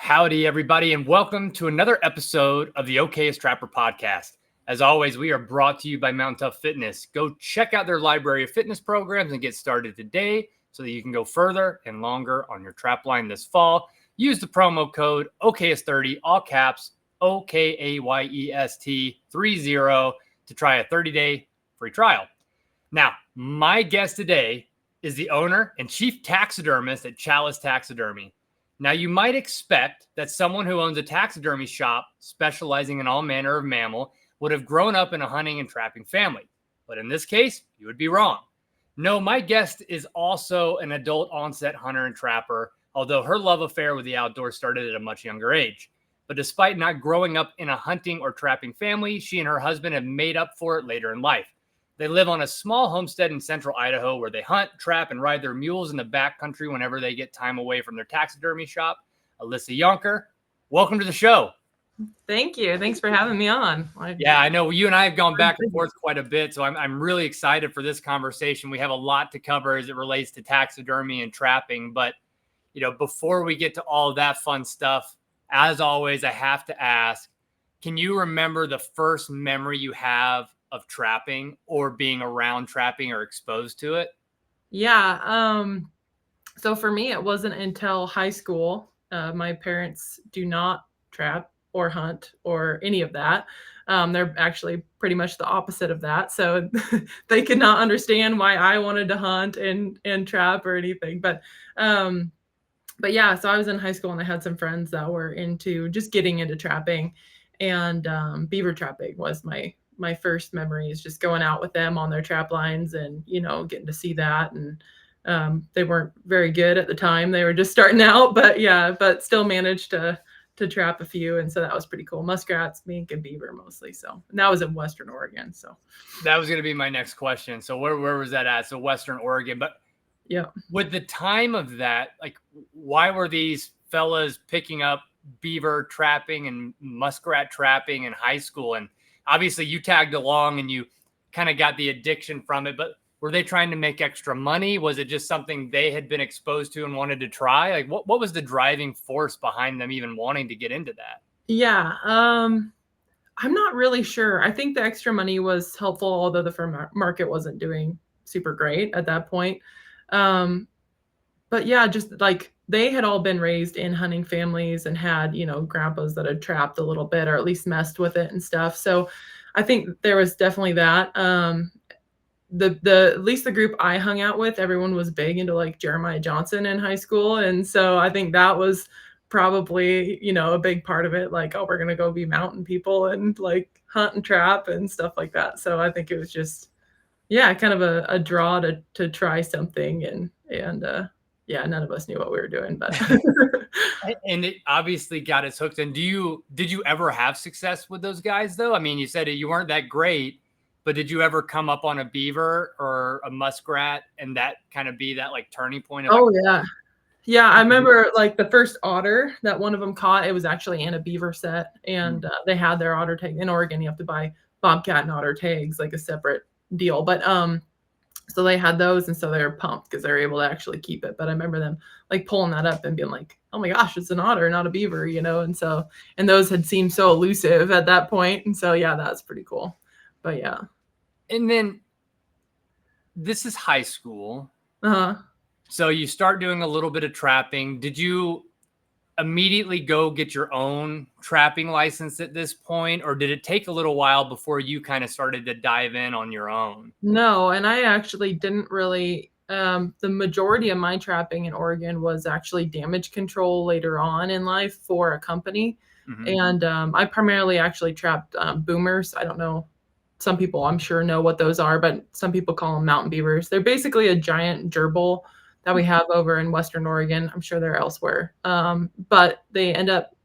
Howdy, everybody, and welcome to another episode of the Okayest Trapper podcast. As always, we are brought to you by Mountain Tough Fitness. Go check out their library of fitness programs and get started today so that you can go further and longer on your trap line this fall. Use the promo code OKAYEST30, all caps, OKAYEST 30 to try a 30-day free trial. Now, my guest today is the owner and chief taxidermist at Challis Taxidermy. Now, you might expect that someone who owns a taxidermy shop specializing in all manner of mammal would have grown up in a hunting and trapping family. But in this case, you would be wrong. No, my guest is also an adult-onset hunter and trapper, although her love affair with the outdoors started at a much younger age. But despite not growing up in a hunting or trapping family, she and her husband have made up for it later in life. They live on a small homestead in central Idaho where they hunt, trap, and ride their mules in the backcountry whenever they get time away from their taxidermy shop. Alyssa Younker, welcome to the show. Thank you. Thanks for having me on. Yeah, I know you and I have gone back and forth quite a bit, so I'm really excited for this conversation. We have a lot to cover as it relates to taxidermy and trapping, but before we get to all of that fun stuff, as always, I have to ask, can you remember the first memory you have of trapping or being around trapping or exposed to it? Yeah. So for me, it wasn't until high school. My parents do not trap or hunt or any of that. They're actually pretty much the opposite of that. So they could not understand why I wanted to hunt and trap or anything. But yeah, so I was in high school and I had some friends that were into just getting into trapping, and beaver trapping was my first memory, is just going out with them on their trap lines and, getting to see that. And they weren't very good at the time. They were just starting out, but still managed to trap a few. And so that was pretty cool. Muskrats, mink, and beaver mostly. So, and that was in Western Oregon. So that was going to be my next question. So where was that at? So Western Oregon. But yeah, with the time of that, like, why were these fellas picking up beaver trapping and muskrat trapping in high school? And obviously you tagged along and you kind of got the addiction from it, but were they trying to make extra money? Was it just something they had been exposed to and wanted to try? Like, what was the driving force behind them even wanting to get into that? Yeah. I'm not really sure. I think the extra money was helpful, although the fur market wasn't doing super great at that point. But yeah, just like they had all been raised in hunting families and had, grandpas that had trapped a little bit or at least messed with it and stuff. So I think there was definitely that. At least the group I hung out with, everyone was big into like Jeremiah Johnson in high school. And so I think that was probably, a big part of it. Like, oh, we're going to go be mountain people and like hunt and trap and stuff like that. So I think it was just, kind of a draw to try something. And none of us knew what we were doing, but and it obviously got its hooked. And did you ever have success with those guys though? I mean, you said you weren't that great, but did you ever come up on a beaver or a muskrat and that kind of be that like turning point? Yeah. I remember like the first otter that one of them caught, it was actually in a beaver set, and they had their otter tag. In Oregon, you have to buy bobcat and otter tags, like a separate deal. But so they had those, and so they were pumped because they were able to actually keep it. But I remember them like pulling that up and being like, oh my gosh, it's an otter, not a beaver, and those had seemed so elusive at that point. And so, yeah, that's pretty cool. But yeah. And then this is high school. Uh-huh. So you start doing a little bit of trapping. Did you immediately go get your own trapping license at this point, or did it take a little while before you kind of started to dive in on your own? No, and I actually didn't really. The majority of my trapping in Oregon was actually damage control later on in life for a company. Mm-hmm. And I primarily actually trapped boomers. I don't know. Some people I'm sure know what those are, but some people call them mountain beavers. They're basically a giant gerbil that we have over in Western Oregon. I'm sure they're elsewhere. But they end up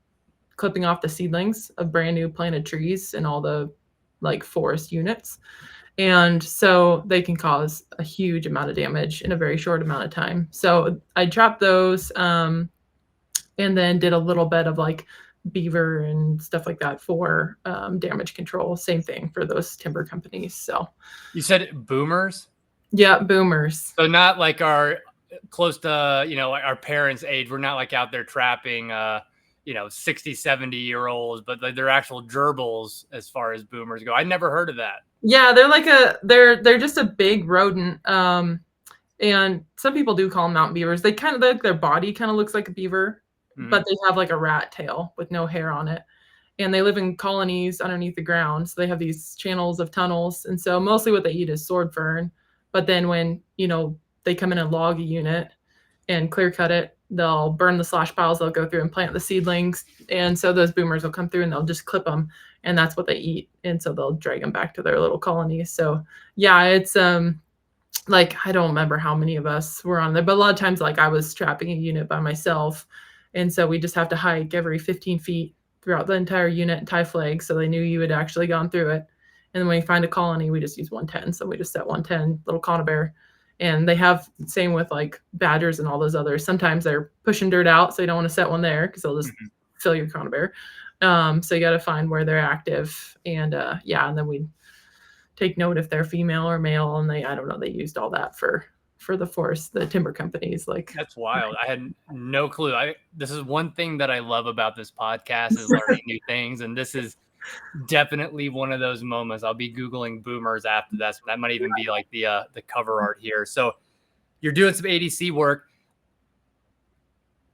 clipping off the seedlings of brand new planted trees and all the like forest units. And so they can cause a huge amount of damage in a very short amount of time. So I trapped those and then did a little bit of like beaver and stuff like that for damage control. Same thing for those timber companies. So you said boomers? Yeah, boomers. So not like our close to, our parents' age. We're not like out there trapping, 60, 70-year-olds, but they're actual gerbils as far as boomers go. I never heard of that. Yeah, they're just a big rodent. And some people do call them mountain beavers. They kind of, their body kind of looks like a beaver, but they have like a rat tail with no hair on it. And they live in colonies underneath the ground. So they have these channels of tunnels. And so mostly what they eat is sword fern. But then when, they come in and log a unit and clear cut it, they'll burn the slash piles. They'll go through and plant the seedlings. And so those boomers will come through and they'll just clip them. And that's what they eat. And so they'll drag them back to their little colonies. So yeah, it's, like, I don't remember how many of us were on there, but a lot of times, like, I was trapping a unit by myself. And so we just have to hike every 15 feet throughout the entire unit and tie flags. So they knew you had actually gone through it. And then when we find a colony, we just use 110. So we just set 110 little conibear. And they have same with like badgers and all those others. Sometimes they're pushing dirt out, so you don't want to set one there because they'll just fill your conibear. So you got to find where they're active. And and then we take note if they're female or male. And I don't know, they used all that for the timber companies. Like, that's wild. I had no clue. This is one thing that I love about this podcast is learning new things. And this is definitely one of those moments. I'll be Googling boomers after that. So that might even be like the cover art here. So you're doing some ADC work.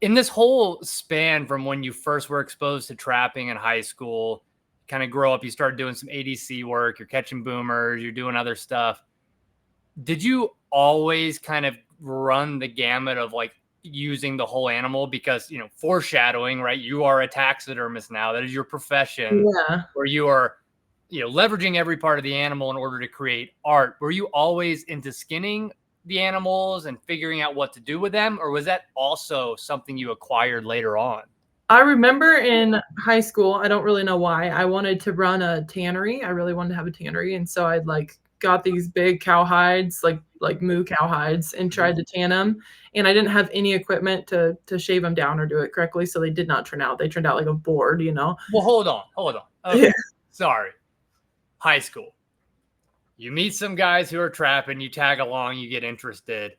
In this whole span from when you first were exposed to trapping in high school, kind of grow up, you start doing some ADC work, you're catching boomers, you're doing other stuff. Did you always kind of run the gamut of like using the whole animal? Because, foreshadowing, right? You are a taxidermist now. That is your profession. Yeah. Where you are, leveraging every part of the animal in order to create art. Were you always into skinning the animals and figuring out what to do with them? Or was that also something you acquired later on? I remember in high school, I don't really know why, I wanted to run a tannery. I really wanted to have a tannery. And so I'd like got these big cow hides, like moo cow hides, and tried to tan them. And I didn't have any equipment to shave them down or do it correctly. So they did not turn out. They turned out like a board, Well, hold on. Okay. Yeah. Sorry. High school. You meet some guys who are trapping, you tag along, you get interested.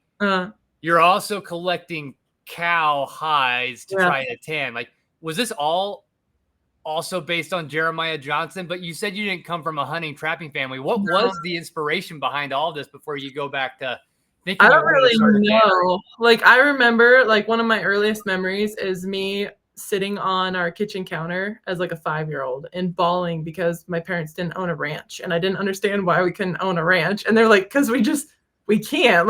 You're also collecting cow hides to try to tan. Like, was this all also based on Jeremiah Johnson? But you said you didn't come from a hunting trapping family. What was the inspiration behind all this before you go back to thinking? I don't really know. Like, I remember like one of my earliest memories is me sitting on our kitchen counter as like a 5-year-old and bawling because my parents didn't own a ranch. And I didn't understand why we couldn't own a ranch. And they're like, because we can't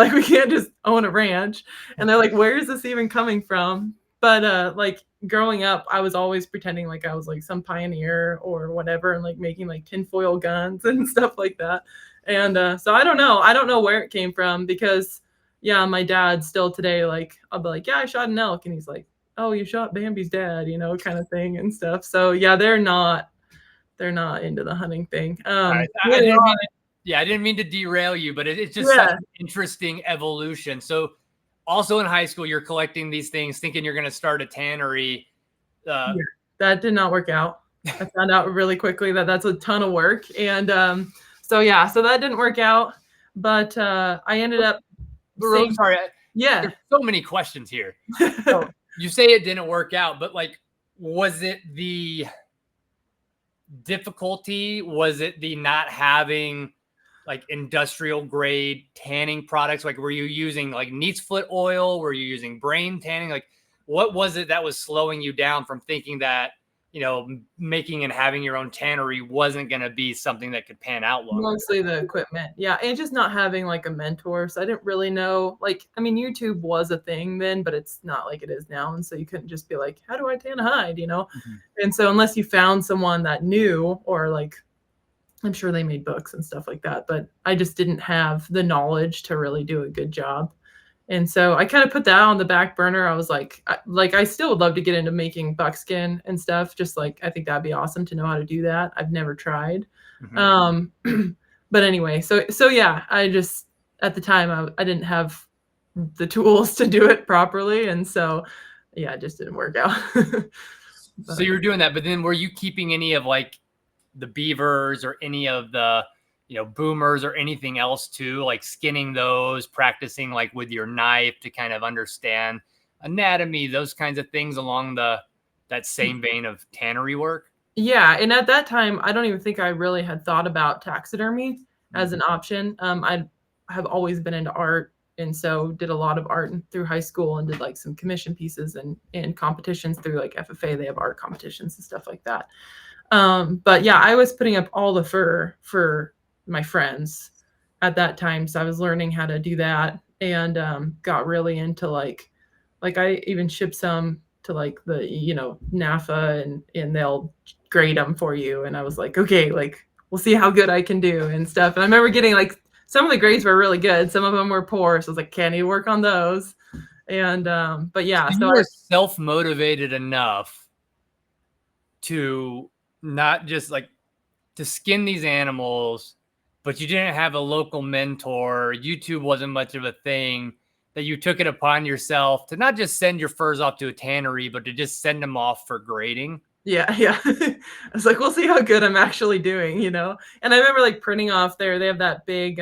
just own a ranch. And they're like, where is this even coming from? But like growing up, I was always pretending like I was like some pioneer or whatever, and like making like tinfoil guns and stuff like that. And so I don't know where it came from, because my dad still today, like, I'll be like, yeah, I shot an elk, and he's like, oh, you shot Bambi's dad, kind of thing and stuff. So yeah, they're not into the hunting thing. I didn't mean to derail you, but it's just such an interesting evolution. So also in high school, you're collecting these things, thinking you're going to start a tannery. That did not work out. I found out really quickly that that's a ton of work. And so that didn't work out. But I ended up Sorry. There's so many questions here. So you say it didn't work out, but like, was it the difficulty? Was it the not having like industrial grade tanning products? Like, were you using like neat's foot oil? Were you using brain tanning? Like, what was it that was slowing you down from thinking that, making and having your own tannery wasn't going to be something that could pan out long? Mostly the equipment. Yeah. And just not having like a mentor. So I didn't really know, like, I mean, YouTube was a thing then, but it's not like it is now. And so you couldn't just be like, how do I tan a hide? And so unless you found someone that knew, or like, I'm sure they made books and stuff like that, but I just didn't have the knowledge to really do a good job. And so I kind of put that on the back burner. I was like, I still would love to get into making buckskin and stuff. Just like, I think that'd be awesome to know how to do that. I've never tried. But anyway, so yeah, I just, at the time I didn't have the tools to do it properly. And so, yeah, it just didn't work out. So you were doing that, but then were you keeping any of like the beavers or any of the, boomers or anything else too, like skinning those, practicing like with your knife to kind of understand anatomy, those kinds of things along the that same vein of tannery work? Yeah, and at that time, I don't even think I really had thought about taxidermy as an option. I have always been into art, and so did a lot of art through high school and did like some commission pieces and competitions through like FFA. They have art competitions and stuff like that. But yeah, I was putting up all the fur for my friends at that time, so I was learning how to do that and got really into like I even shipped some to like the NAFA and they'll grade them for you, and I was like, okay, like we'll see how good I can do and stuff. And I remember getting like some of the grades were really good, some of them were poor, so I was like, can you work on those? And but yeah, so you were self-motivated enough to not just like to skin these animals, but you didn't have a local mentor. YouTube wasn't much of a thing, that you took it upon yourself to not just send your furs off to a tannery, but to just send them off for grading. Yeah. I was like, we'll see how good I'm actually doing, you know? And I remember like printing off there, they have that big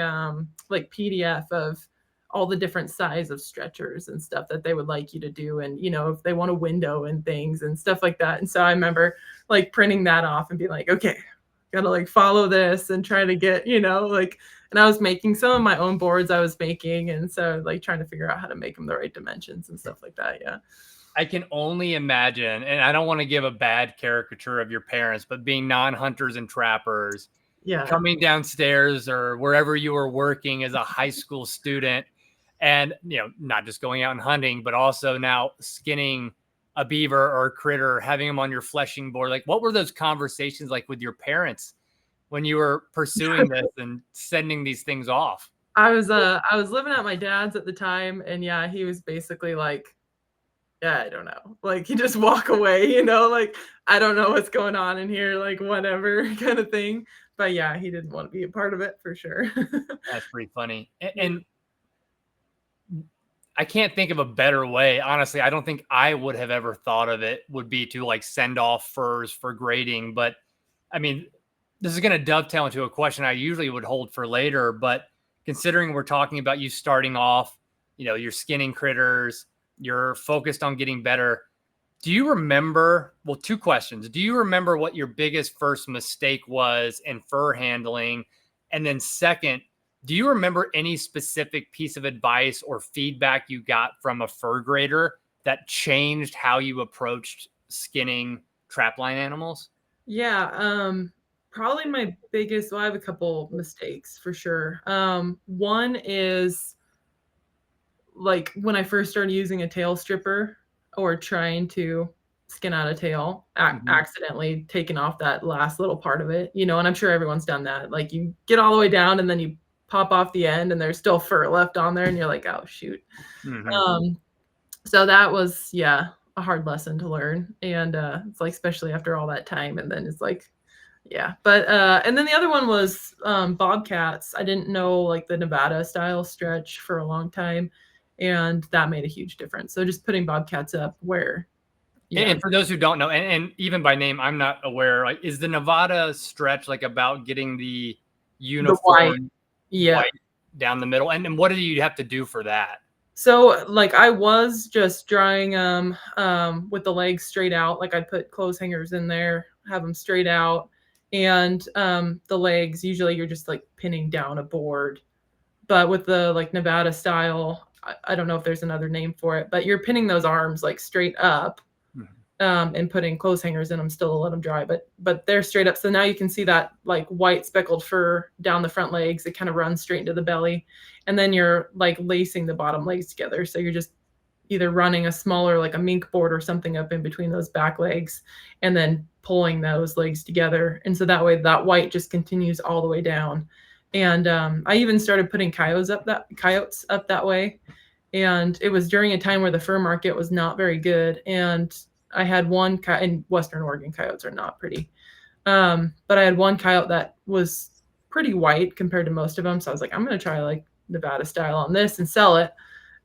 like PDF of all the different size of stretchers and stuff that they would like you to do. And, you know, if they want a window and things and stuff like that. And so I remember like printing that off and being like, okay, gotta like follow this and try to get, you know, like, and I was making some of my own boards I was making. And so like trying to figure out how to make them the right dimensions and stuff like that. Yeah. I can only imagine, and I don't want to give a bad caricature of your parents, but being non-hunters and trappers, Yeah. coming downstairs or wherever you were working as a high school student, and, you know, not just going out and hunting, but also now skinning a beaver or a critter, having them on your fleshing board. Like, what were those conversations like with your parents when you were pursuing this and sending these things off? I was living at my dad's at the time, and yeah, he was basically like, yeah, I don't know. Like you just walk away, you know, like I don't know what's going on in here, like whatever kind of thing. But yeah, he didn't want to be a part of it for sure. That's pretty funny. And I can't think of a better way. Honestly, I don't think I would have ever thought of it would be to like send off furs for grading. But I mean, this is going to dovetail into a question I usually would hold for later. But considering we're talking about you starting off, you know, you're skinning critters, you're focused on getting better. Do you remember, well, two questions. Do you remember what your biggest first mistake was in fur handling? And then second, do you remember any specific piece of advice or feedback you got from a fur grader that changed how you approached skinning trapline animals? Yeah, probably my biggest, well, I have a couple mistakes for sure. One is like when I first started using a tail stripper or trying to skin out a tail, accidentally taking off that last little part of it, you know, and I'm sure everyone's done that. Like you get all the way down and then you pop off the end and there's still fur left on there and you're like, oh shoot. So that was, yeah, a hard lesson to learn. And it's like, especially after all that time. And then it's like, yeah. But and then the other one was bobcats. I didn't know like the Nevada style stretch for a long time, and that made a huge difference. So just putting bobcats up where, yeah. And for those who don't know, and even by name, I'm not aware, like, is the Nevada stretch like about getting the uniform white down the middle? And what do you have to do for that? So like I was just drying with the legs straight out. Like I'd put clothes hangers in there, have them straight out. And the legs, usually you're just like pinning down a board. But with the like Nevada style, I don't know if there's another name for it, but you're pinning those arms like straight up and putting clothes hangers in them still to let them dry. But they're straight up. So now you can see that like white speckled fur down the front legs. It kind of runs straight into the belly. And then you're like lacing the bottom legs together. So you're just either running a smaller, like a mink board or something up in between those back legs and then pulling those legs together. And so that way that white just continues all the way down. And I even started putting coyotes up that way. And it was during a time where the fur market was not very good. And I had one in Western Oregon, coyotes are not pretty. But I had one coyote that was pretty white compared to most of them. So I was like, I'm going to try like Nevada style on this and sell it.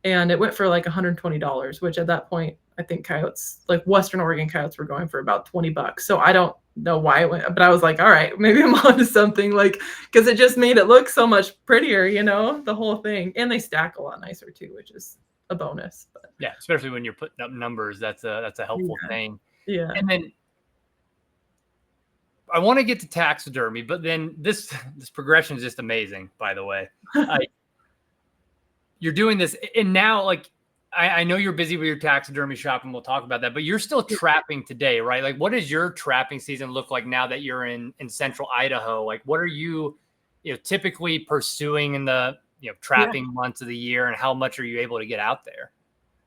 And it went for like $120, which at that point, I think coyotes, like Western Oregon coyotes, were going for about $20. So I don't know why it went, but I was like, all right, maybe I'm onto something, like, because it just made it look so much prettier, you know, the whole thing. And they stack a lot nicer too, which is a bonus. But yeah, especially when you're putting up numbers, that's a helpful thing. Yeah. And then I want to get to taxidermy, but then this progression is just amazing, by the way. Like, you're doing this, and now, like, I know you're busy with your taxidermy shop, and we'll talk about that, but you're still trapping today, right? Like, what does your trapping season look like now that you're in central Idaho? Like, what are you typically pursuing in the trapping months of the year, and how much are you able to get out there?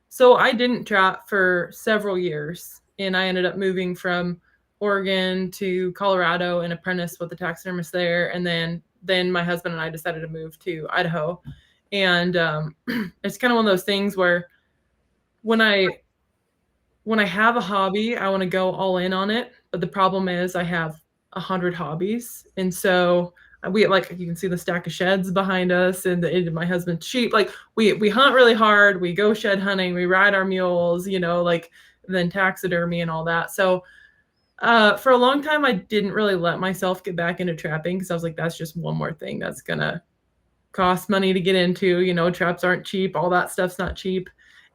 So I didn't trap for several years, and I ended up moving from Oregon to Colorado and apprenticed with the taxidermist there. And then my husband and I decided to move to Idaho. And it's kind of one of those things where when I have a hobby, I want to go all in on it. But the problem is I have 100 hobbies. And so we, like, you can see the stack of sheds behind us and my husband's sheep. Like, we hunt really hard. We go shed hunting. We ride our mules, like, then taxidermy and all that. So for a long time, I didn't really let myself get back into trapping because I was like, that's just one more thing that's going to cost money to get into. Traps aren't cheap. All that stuff's not cheap.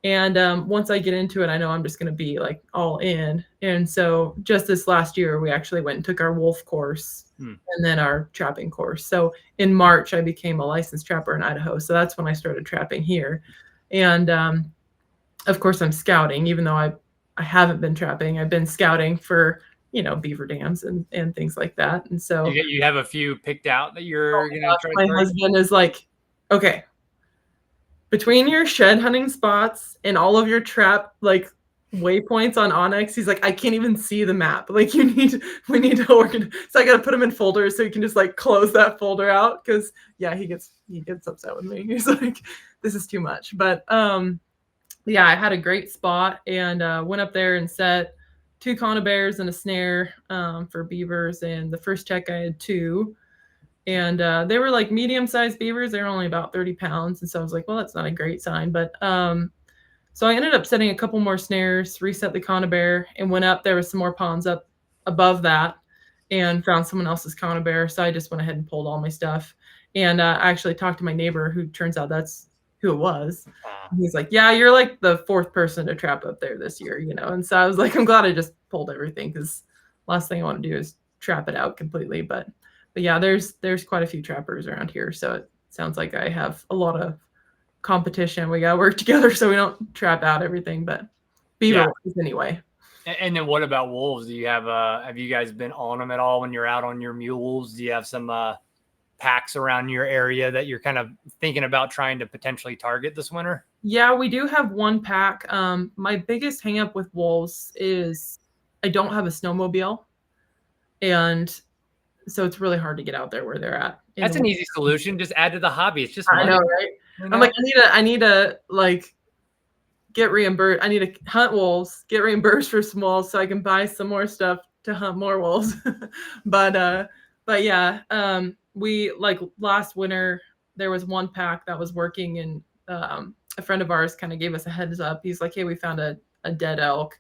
And once I get into it, I know I'm just going to be like all in. And so just this last year, we actually went and took our wolf course and then our trapping course. So in March, I became a licensed trapper in Idaho. So that's when I started trapping here. And of course, I'm scouting, even though I haven't been trapping. I've been scouting for beaver dams and things like that. And so you have a few picked out that you're going to try. My husband is like, okay, between your shed hunting spots and all of your trap like waypoints on Onyx, he's like, I can't even see the map. Like, we need to organize. So I got to put him in folders so he can just like close that folder out. Cause he gets upset with me. He's like, this is too much. But I had a great spot and went up there and set 2 conibears and a snare for beavers. And the first check I had 2. And they were like medium-sized beavers. They were only about 30 pounds. And so I was like, well, that's not a great sign. But so I ended up setting a couple more snares, reset the conibear, and went up. There was some more ponds up above that and found someone else's conibear. So I just went ahead and pulled all my stuff. And I actually talked to my neighbor, who turns out that's who it was. He's like, yeah, you're like the 4th person to trap up there this year, And so I was like, I'm glad I just pulled everything because last thing I want to do is trap it out completely. But yeah, there's quite a few trappers around here. So it sounds like I have a lot of competition. We got to work together so we don't trap out everything, but beaver anyway. And then what about wolves? Do you have you guys been on them at all when you're out on your mules? Do you have some packs around your area that you're kind of thinking about trying to potentially target this winter? Yeah, we do have one pack. My biggest hang up with wolves is I don't have a snowmobile. And so it's really hard to get out there where they're at. That's an easy solution. Just add to the hobby. It's just money. I know, right? I'm like, I need to like get reimbursed. I need to hunt wolves, get reimbursed for some wolves so I can buy some more stuff to hunt more wolves. but yeah, we like last winter, there was one pack that was working and a friend of ours kind of gave us a heads up. He's like, hey, we found a dead elk.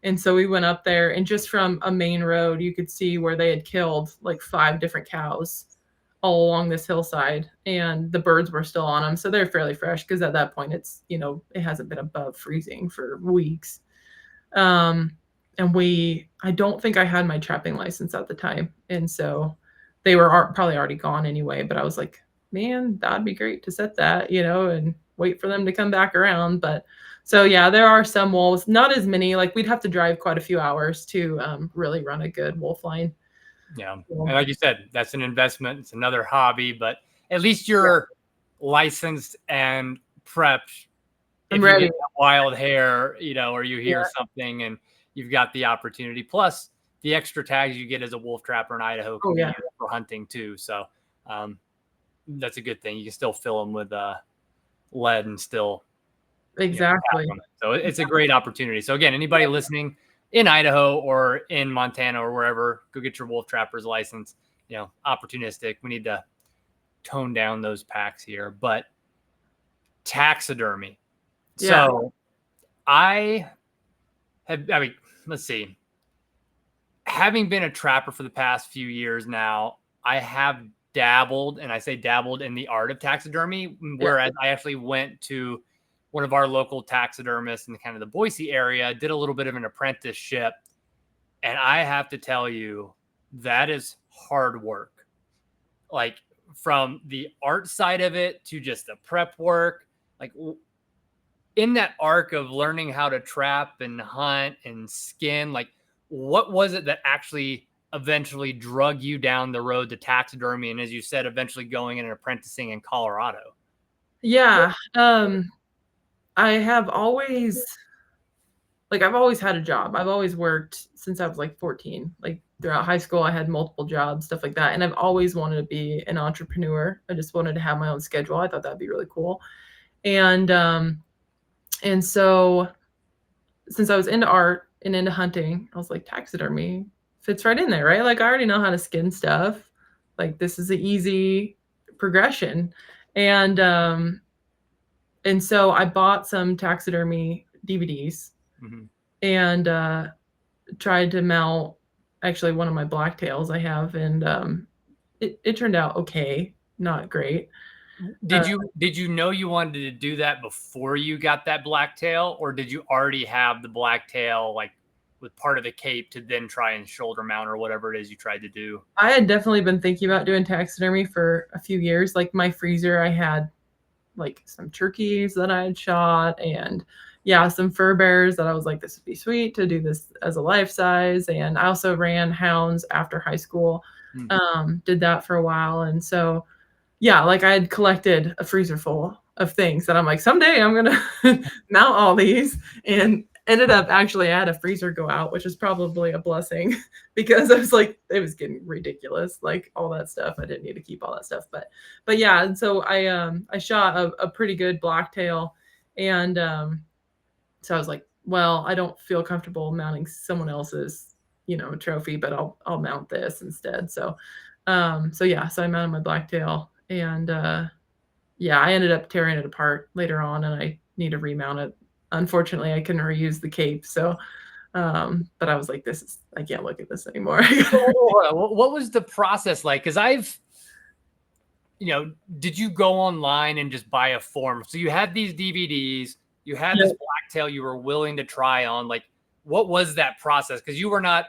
And so we went up there and just from a main road, you could see where they had killed like 5 different cows all along this hillside and the birds were still on them. So they're fairly fresh because at that point it's, it hasn't been above freezing for weeks. And I don't think I had my trapping license at the time. And so they were probably already gone anyway, but I was like, man, that'd be great to set that, and wait for them to come back around. But so, yeah, there are some wolves, not as many. Like we'd have to drive quite a few hours to really run a good wolf line. Yeah. And like you said, that's an investment. It's another hobby, but at least you're licensed and prepped. I'm ready. You get wild hair, or you hear something and you've got the opportunity. Plus the extra tags you get as a wolf trapper in Idaho can be used for hunting too. So that's a good thing. You can still fill them with lead and still exactly. So it's a great opportunity. So again, anybody listening in Idaho or in Montana or wherever, go get your wolf trapper's license. Opportunistic. We need to tone down those packs here, but taxidermy. Yeah. So let's see. Having been a trapper for the past few years now, I have dabbled, and I say dabbled in the art of taxidermy, whereas I actually went to one of our local taxidermists in kind of the Boise area, did a little bit of an apprenticeship, And I have to tell you, that is hard work. Like from the art side of it to just the prep work, like in that arc of learning how to trap and hunt and skin, like what was it that actually eventually drug you down the road to taxidermy? And as you said, eventually going in and apprenticing in Colorado. Yeah. I have always, like, I've always had a job. I've always worked since I was like 14. Like throughout high school, I had multiple jobs, stuff like that. And I've always wanted to be an entrepreneur. I just wanted to have my own schedule. I thought that'd be really cool. And so since I was into art and into hunting, I was like, taxidermy fits right in there, right? Like I already know how to skin stuff. Like this is an easy progression. And so I bought some taxidermy DVDs and tried to mount actually one of my blacktails I have, and it turned out okay, not great. Did you know you wanted to do that before you got that blacktail, or did you already have the blacktail like with part of the cape to then try and shoulder mount or whatever it is you tried to do? I had definitely been thinking about doing taxidermy for a few years. Like my freezer, I had like some turkeys that I had shot, and yeah, some fur bears that I was like, this would be sweet to do this as a life size. And I also ran hounds after high school, did that for a while. And so, yeah, like I had collected a freezer full of things that I'm like, someday I'm going to mount all these, and ended up actually I had a freezer go out, which is probably a blessing because I was like, it was getting ridiculous. Like all that stuff. I didn't need to keep all that stuff, but yeah. And so I shot a pretty good blacktail, and so I was like, well, I don't feel comfortable mounting someone else's, trophy, but I'll mount this instead. So yeah, so I mounted my blacktail, and yeah, I ended up tearing it apart later on, and I need to remount it. Unfortunately, I couldn't reuse the cape. So, but I was like, I can't look at this anymore. What was the process like? Because did you go online and just buy a form? So you had these DVDs, you had this blacktail you were willing to try on. Like, what was that process? Because you were not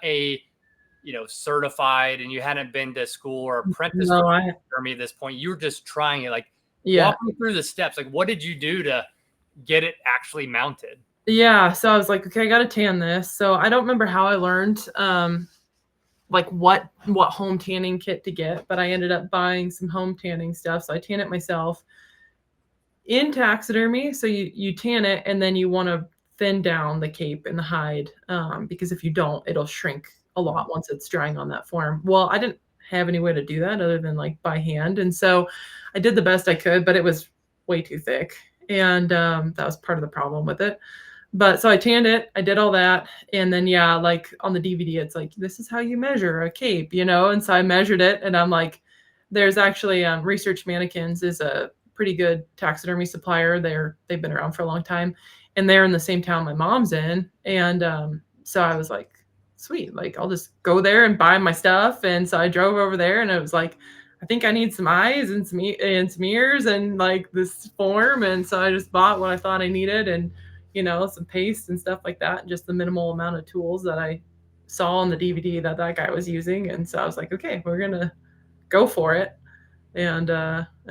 certified, and you hadn't been to school or apprentice for me at this point. You were just trying it. Like, walk me through the steps. Like, what did you do to get it actually mounted? Yeah. So I was like, okay, I got to tan this. So I don't remember how I learned, like what home tanning kit to get, but I ended up buying some home tanning stuff. So I tan it myself in taxidermy. So you tan it, and then you want to thin down the cape and the hide, because if you don't, it'll shrink a lot once it's drying on that form. Well, I didn't have any way to do that other than like by hand. And so I did the best I could, but it was way too thick. And that was part of the problem with it. But so I tanned it, I did all that. And then, yeah, like on the DVD, it's like, this is how you measure a cape, And so I measured it, and I'm like, there's actually Research Mannequins is a pretty good taxidermy supplier. They've been around for a long time, and they're in the same town my mom's in. And so I was like, sweet, like I'll just go there and buy my stuff. And so I drove over there, and it was like, I think I need some eyes and some ears and like this form. And so I just bought what I thought I needed, and some paste and stuff like that, and just the minimal amount of tools that I saw on the DVD that guy was using. And so I was like, okay, we're gonna go for it. And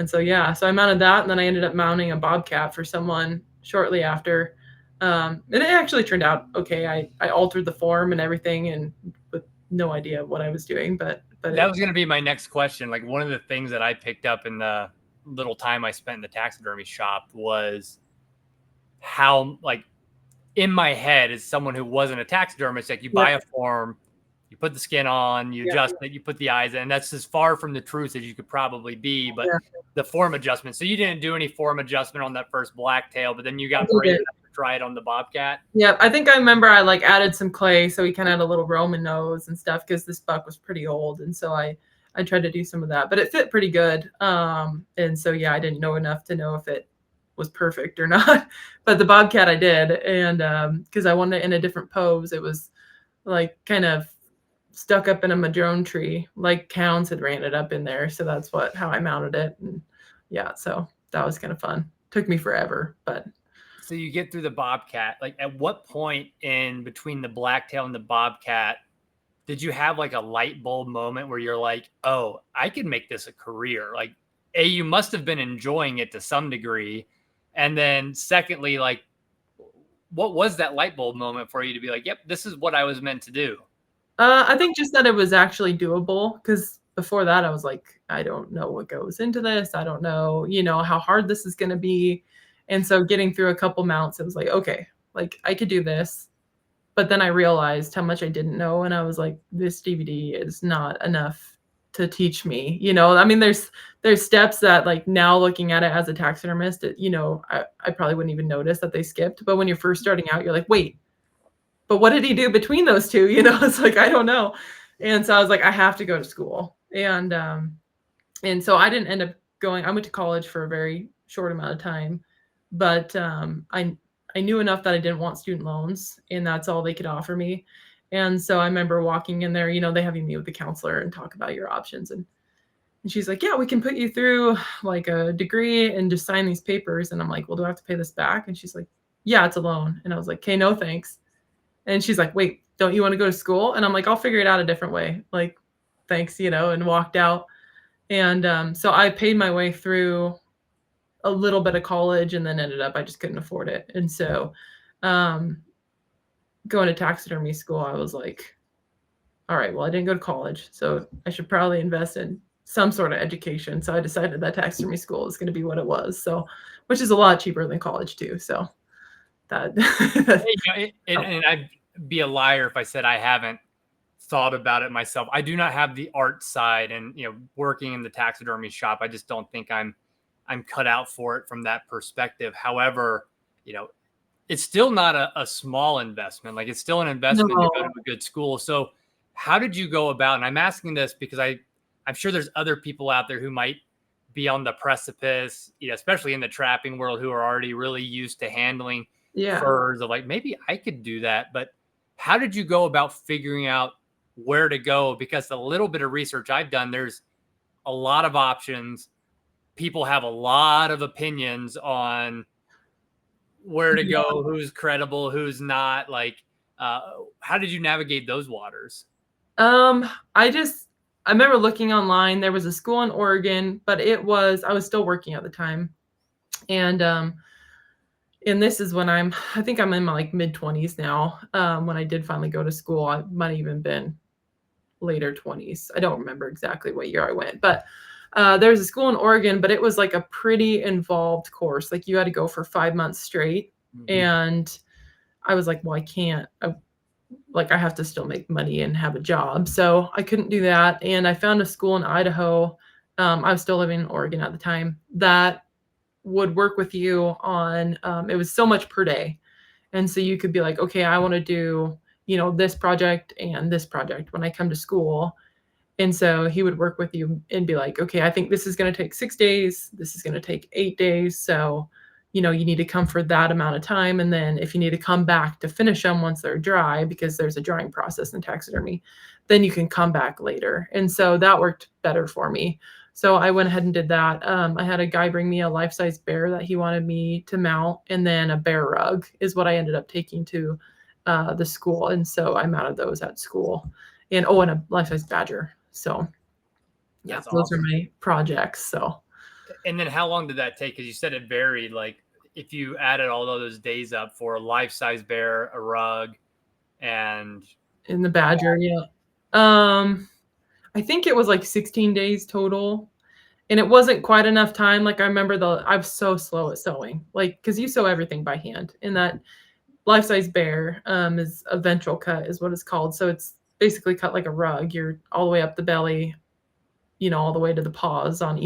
so yeah, so I mounted that, and then I ended up mounting a bobcat for someone shortly after. And it actually turned out okay. I altered the form and everything, and with no idea what I was doing, but that was going to be my next question. Like, one of the things that I picked up in the little time I spent in the taxidermy shop was how, like, in my head, as someone who wasn't a taxidermist, like, you buy a form, you put the skin on, you adjust it, you put the eyes in, and that's as far from the truth as you could probably be. But the form adjustment, so you didn't do any form adjustment on that first blacktail, but then you got brave enough to try it on the bobcat. Yeah, I think I remember I like added some clay, so he kind of had a little Roman nose and stuff, because this buck was pretty old. And so I tried to do some of that, but it fit pretty good. And so yeah, I didn't know enough to know if it was perfect or not, but the bobcat I did. And because I wanted it in a different pose, it was like kind of stuck up in a madrone tree, like hounds had ran it up in there. So that's how I mounted it. And yeah, so that was kind of fun. Took me forever, but. So you get through the bobcat. Like, at what point in between the blacktail and the bobcat did you have like a light bulb moment where you're like, oh, I can make this a career? Like, you must have been enjoying it to some degree. And then secondly, like, what was that light bulb moment for you to be like, yep, this is what I was meant to do? I think just that it was actually doable, because before that I was like, I don't know what goes into this. I don't know, how hard this is going to be. And so getting through a couple mounts, it was like, okay, like I could do this. But then I realized how much I didn't know. And I was like, this DVD is not enough to teach me. I mean, there's steps that, like, now looking at it as a taxidermist, I probably wouldn't even notice that they skipped. But when you're first starting out, you're like, wait, but what did he do between those two? It's like, I don't know. And so I was like, I have to go to school. And so I didn't end up going. I went to college for a very short amount of time, but I knew enough that I didn't want student loans, and that's all they could offer me. And so I remember walking in there, they have you meet with the counselor and talk about your options. And she's like, yeah, we can put you through like a degree and just sign these papers. And I'm like, well, do I have to pay this back? And she's like, yeah, it's a loan. And I was like, okay, no, thanks. And she's like, wait, don't you want to go to school? And I'm like, I'll figure it out a different way. Like, thanks, and walked out. And so I paid my way through a little bit of college, and then ended up, I just couldn't afford it. And so going to taxidermy school, I was like, all right, well, I didn't go to college, so I should probably invest in some sort of education. So I decided that taxidermy school is going to be what it was. So, which is a lot cheaper than college too. So that, and I'd be a liar if I said I haven't thought about it myself. I do not have the art side, and working in the taxidermy shop, I just don't think I'm cut out for it from that perspective. However, it's still not a small investment. Like, it's still an investment to go to a good school. So how did you go about, and I'm asking this because I'm sure there's other people out there who might be on the precipice, especially in the trapping world, who are already really used to handling furs, of like, maybe I could do that. But how did you go about figuring out where to go? Because the little bit of research I've done, there's a lot of options. People have a lot of opinions on where to go, who's credible, who's not. Like, how did you navigate those waters? I remember looking online. There was a school in Oregon, but I was still working at the time. And this is when I think I'm in my like mid-20s now. When I did finally go to school, I might have even been later 20s. I don't remember exactly what year I went, but there was a school in Oregon, but it was like a pretty involved course. Like, you had to go for 5 months straight. Mm-hmm. And I was like, well, I can't. I have to still make money and have a job. So I couldn't do that. And I found a school in Idaho. I was still living in Oregon at the time, that would work with you on, it was so much per day. And so you could be like, okay, I want to do, this project and this project when I come to school. And so he would work with you and be like, okay, I think this is going to take 6 days. This is going to take 8 days. So, you need to come for that amount of time. And then if you need to come back to finish them once they're dry, because there's a drying process in taxidermy, then you can come back later. And so that worked better for me. So I went ahead and did that. I had a guy bring me a life-size bear that he wanted me to mount. And then a bear rug is what I ended up taking to the school. And so I mounted those at school. And a life-size badger. So yeah, that's those awesome. are my projects. So. And then how long did that take? Because you said it varied. Like, if you added all those days up for a life-size bear, a rug, and in the badger, I think it was like 16 days total. And it wasn't quite enough time. Like, I remember I was so slow at sewing, like, because you sew everything by hand. And that life-size bear is a ventral cut is what it's called. So it's basically cut like a rug. You're all the way up the belly, all the way to the paws on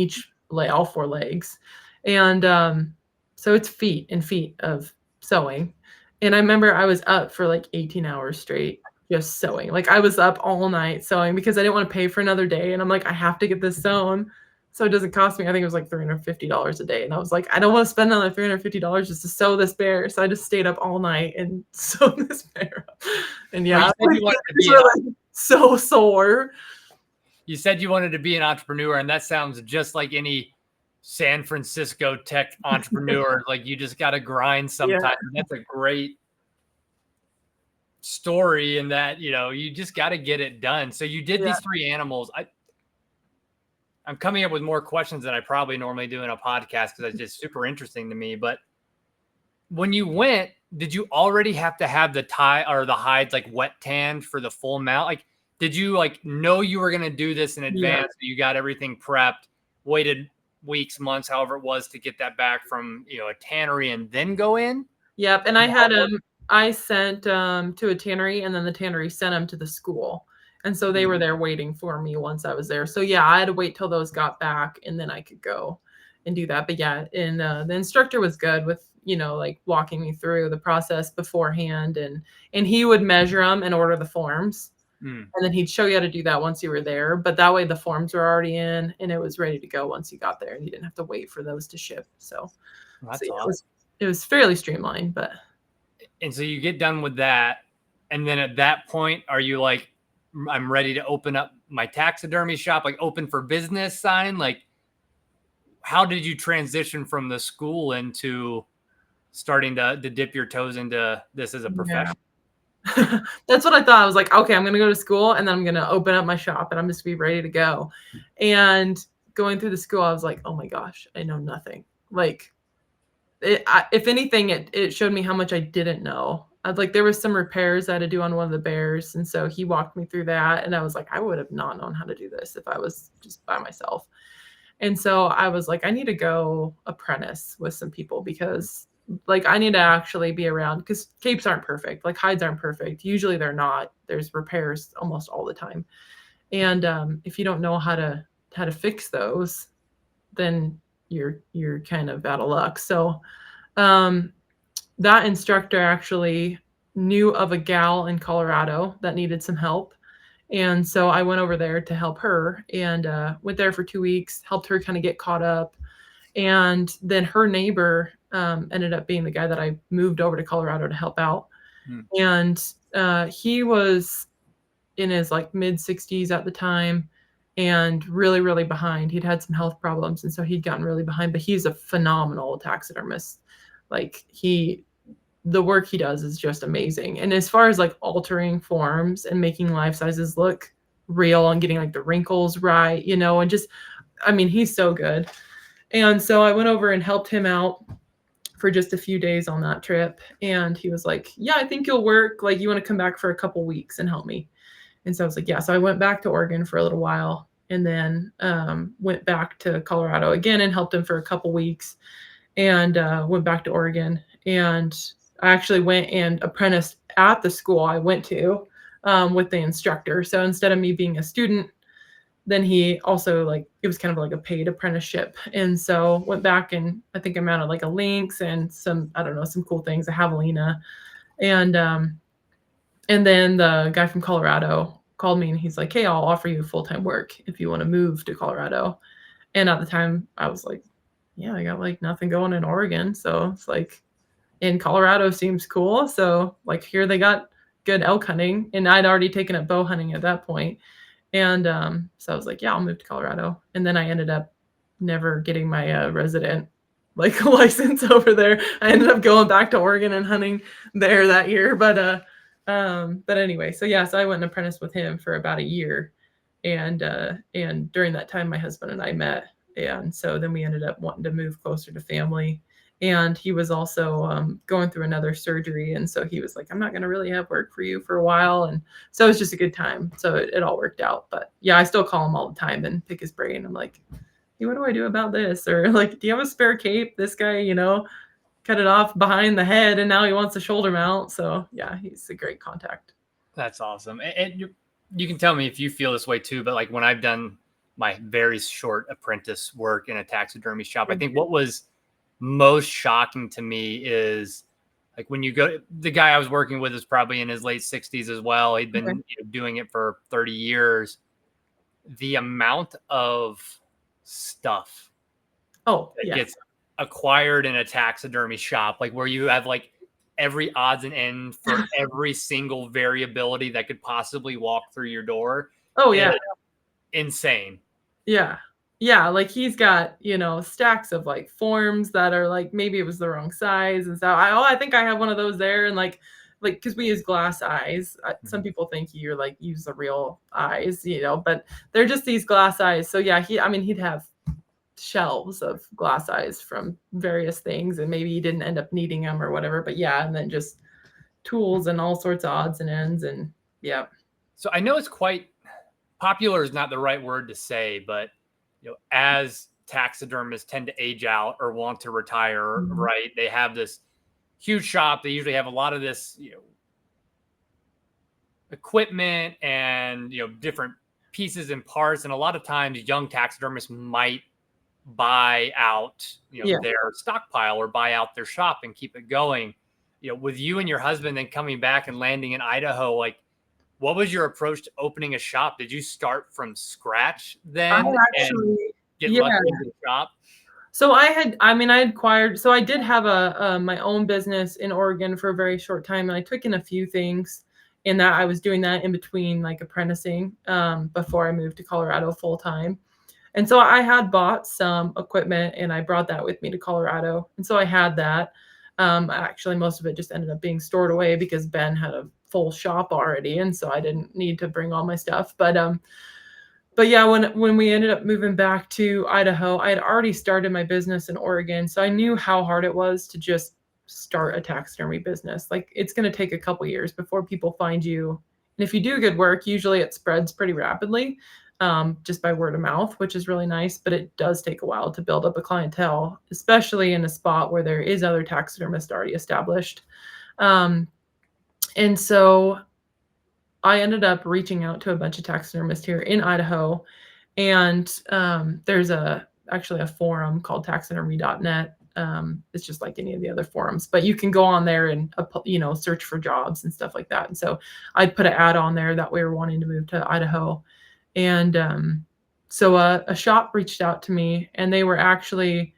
all 4 legs. And so it's feet and feet of sewing. And I remember I was up for like 18 hours straight just sewing. Like, I was up all night sewing because I didn't want to pay for another day. And I'm like, I have to get this sewn so it doesn't cost me. I think it was like $350 a day. And I was like, I don't want to spend another $350 just to sew this bear. So I just stayed up all night and sewed this bear up. And yeah, so sore. You said you wanted to be an entrepreneur, and that sounds just like any San Francisco tech entrepreneur. Like, you just got to grind sometimes. Yeah. That's a great. story in that, you just got to get it done. So you did these 3 animals. I'm coming up with more questions than I probably normally do in a podcast because it's just super interesting to me. But when you went, did you already have to have the tie or the hides like wet tanned for the full mount? Like, did you like know you were going to do this in advance? So you got everything prepped, waited weeks, months, however it was to get that back from, a tannery and then go in? Yep. And I sent to a tannery, and then the tannery sent them to the school. And so they were there waiting for me once I was there. So yeah, I had to wait till those got back, and then I could go and do that. But yeah, and the instructor was good with, like walking me through the process beforehand, and he would measure them and order the forms. And then he'd show you how to do that once you were there. But that way the forms were already in and it was ready to go once you got there, and you didn't have to wait for those to ship. So, awesome. It was fairly streamlined. And so you get done with that. And then at that point, are you like, I'm ready to open up my taxidermy shop, like open for business sign? Like, how did you transition from the school into starting to dip your toes into this as a profession? Yeah. That's what I thought. I was like, okay, I'm going to go to school, and then I'm going to open up my shop, and I'm just be ready to go. And going through the school, I was like, oh my gosh, I know nothing. Like, if anything, it showed me how much I didn't know. There was some repairs I had to do on one of the bears, and so he walked me through that, and I was like, I would have not known how to do this if I was just by myself. And so I was like, I need to go apprentice with some people, because I need to actually be around, because capes aren't perfect. Like, hides aren't perfect. Usually they're not. There's repairs almost all the time. And if you don't know how to fix those, then you're kind of out of luck. So that instructor actually knew of a gal in Colorado that needed some help. And so I went over there to help her, and went there for 2 weeks, helped her kind of get caught up. And then her neighbor ended up being the guy that I moved over to Colorado to help out. And he was in his mid 60s at the time, and really, really behind. He'd had some health problems, and so he'd gotten really behind, but he's a phenomenal taxidermist. The work he does is just amazing. And as far as altering forms and making life sizes look real and getting the wrinkles right, and just, he's so good. And so I went over and helped him out for just a few days on that trip. And he was like, yeah, I think you'll work. You want to come back for a couple weeks and help me? And so I was like, yeah. So I went back to Oregon for a little while, and then went back to Colorado again and helped him for a couple weeks, and went back to Oregon. And I actually went and apprenticed at the school I went to with the instructor. So instead of me being a student, then he also it was kind of a paid apprenticeship. And so went back, and I think I mounted a lynx and some, I don't know, some cool things, a javelina. And then the guy from Colorado called me, and he's like, hey, I'll offer you full-time work if you want to move to Colorado. And at the time I was like, yeah, I got nothing going in Oregon. So it's in Colorado seems cool. So here they got good elk hunting, and I'd already taken up bow hunting at that point. And so I was like, yeah, I'll move to Colorado. And then I ended up never getting my resident license over there. I ended up going back to Oregon and hunting there that year. But anyway, so yeah, so I went and apprenticed with him for about a year. And during that time, my husband and I met. And so then we ended up wanting to move closer to family. And he was also going through another surgery. And so he was like, I'm not going to really have work for you for a while. And so it was just a good time. So it all worked out. But yeah, I still call him all the time and pick his brain. I'm like, hey, what do I do about this? Or do you have a spare cape? This guy, cut it off behind the head, and now he wants a shoulder mount. So yeah, he's a great contact. That's awesome. And you can tell me if you feel this way too, but when I've done my very short apprentice work in a taxidermy shop, I think what was most shocking to me is when you go, the guy I was working with is probably in his late 60s as well. He'd been doing it for 30 years. The amount of stuff that gets acquired in a taxidermy shop, where you have every odds and end for every single variability that could possibly walk through your door. Oh yeah. Insane. Yeah. Yeah, he's got, stacks of forms that are maybe it was the wrong size. And so I think I have one of those there. And like, because we use glass eyes. Some people think you're like use the real eyes, but they're just these glass eyes. So yeah, he'd have shelves of glass eyes from various things, and maybe he didn't end up needing them or whatever. But yeah, and then just tools and all sorts of odds and ends, and yeah. So I know it's quite popular is not the right word to say, but as taxidermists tend to age out or want to retire, right? They have this huge shop. They usually have a lot of this, equipment and different pieces and parts. And a lot of times, young taxidermists might buy out their stockpile or buy out their shop and keep it going. With you and your husband then coming back and landing in Idaho, like, what was your approach to opening a shop? Did you start from scratch then and get lucky in the shop? So I had acquired, so I did have my own business in Oregon for a very short time, and I took in a few things in that. I was doing that in between, like, apprenticing before I moved to Colorado full time. And so I had bought some equipment and I brought that with me to Colorado. And so I had that. Actually, most of it just ended up being stored away because Ben had a full shop already, and so I didn't need to bring all my stuff. But yeah, when we ended up moving back to Idaho, I had already started my business in Oregon, so I knew how hard it was to just start a taxidermy business. Like, it's going to take a couple years before people find you, and if you do good work, usually it spreads pretty rapidly, just by word of mouth, which is really nice. But it does take a while to build up a clientele, especially in a spot where there is other taxidermists already established. And so I ended up reaching out to a bunch of taxidermists here in Idaho, and there's actually a forum called taxidermy.net. It's just like any of the other forums, but you can go on there and search for jobs and stuff like that. And so I put an ad on there that we were wanting to move to Idaho, and so a shop reached out to me, and they were actually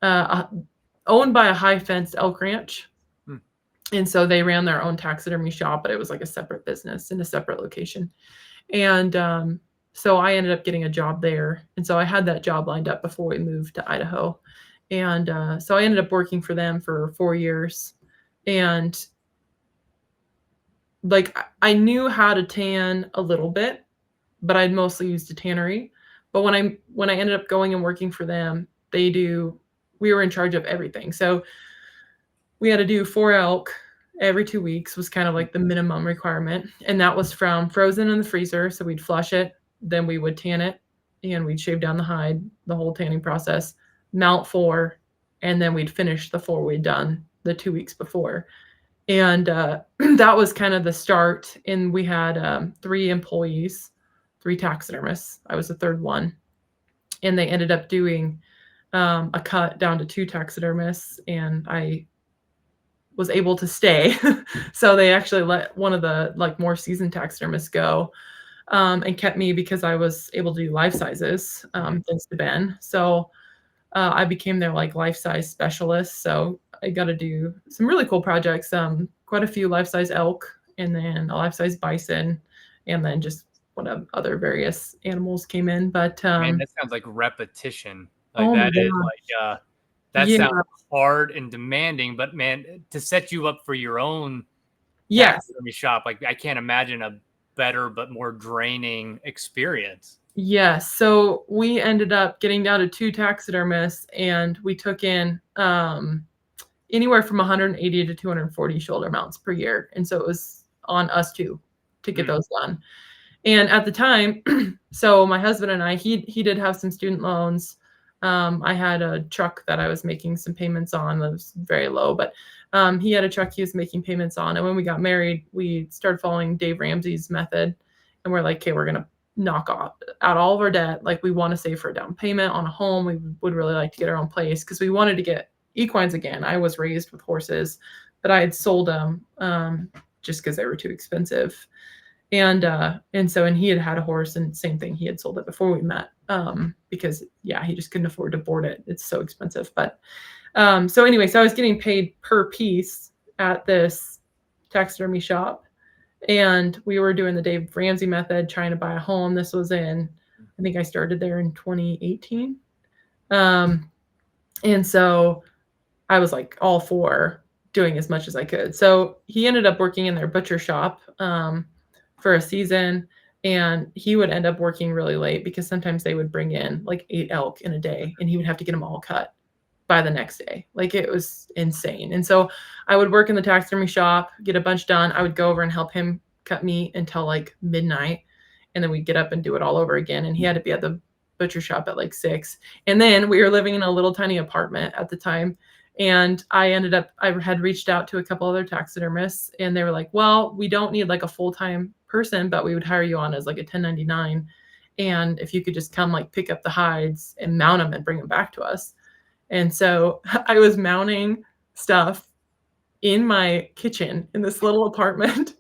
owned by a high fenced elk ranch. And so they ran their own taxidermy shop, but it was like a separate business in a separate location. And so I ended up getting a job there. And so I had that job lined up before we moved to Idaho. And so I ended up working for them for 4 years. And like, I knew how to tan a little bit, but I'd mostly used a tannery. But when I ended up going and working for them, we were in charge of everything. So we had to do 4 elk every 2 weeks was kind of like the minimum requirement. And that was from frozen in the freezer. So we'd flush it, then we would tan it, and we'd shave down the hide, the whole tanning process, mount 4, and then we'd finish the 4 we'd done the 2 weeks before. And that was kind of the start. And we had 3 employees, 3 taxidermists. I was the third one. And they ended up doing a cut down to 2 taxidermists, and I was able to stay. So they actually let one of the more seasoned taxidermists go, and kept me because I was able to do life sizes, thanks to Ben. So I became their life size specialist. So I got to do some really cool projects, quite a few life size elk, and then a life size bison, and then just what other various animals came in. But man, that sounds like repetition. That sounds hard and demanding, but man, to set you up for your own taxidermy shop, I can't imagine a better but more draining experience. Yes. So we ended up getting down to 2 taxidermists, and we took in anywhere from 180 to 240 shoulder mounts per year. And so it was on us to get those done. And at the time, so my husband and I, he did have some student loans. I had a truck that I was making some payments on that was very low, but he had a truck he was making payments on. And when we got married, we started following Dave Ramsey's method. And we're like, okay, we're going to knock out all of our debt. Like, we want to save for a down payment on a home. We would really like to get our own place because we wanted to get equines again. I was raised with horses, but I had sold them just because they were too expensive. And he had a horse, and same thing, he had sold it before we met, because he just couldn't afford to board it. It's so expensive. But so anyway, so I was getting paid per piece at this taxidermy shop, and we were doing the Dave Ramsey method, trying to buy a home. This was I think I started there in 2018. And so I was like all for doing as much as I could. So he ended up working in their butcher shop for a season, and he would end up working really late because sometimes they would bring in like 8 elk in a day, and he would have to get them all cut by the next day. Like, it was insane. And so I would work in the taxidermy shop, get a bunch done. I would go over and help him cut meat until like midnight, and then we'd get up and do it all over again. And he had to be at the butcher shop at like 6. And then we were living in a little tiny apartment at the time. And I had reached out to a couple other taxidermists, and they were like, well, we don't need like a full-time person, but we would hire you on as like a 1099. And if you could just come like pick up the hides and mount them and bring them back to us. And so I was mounting stuff in my kitchen in this little apartment.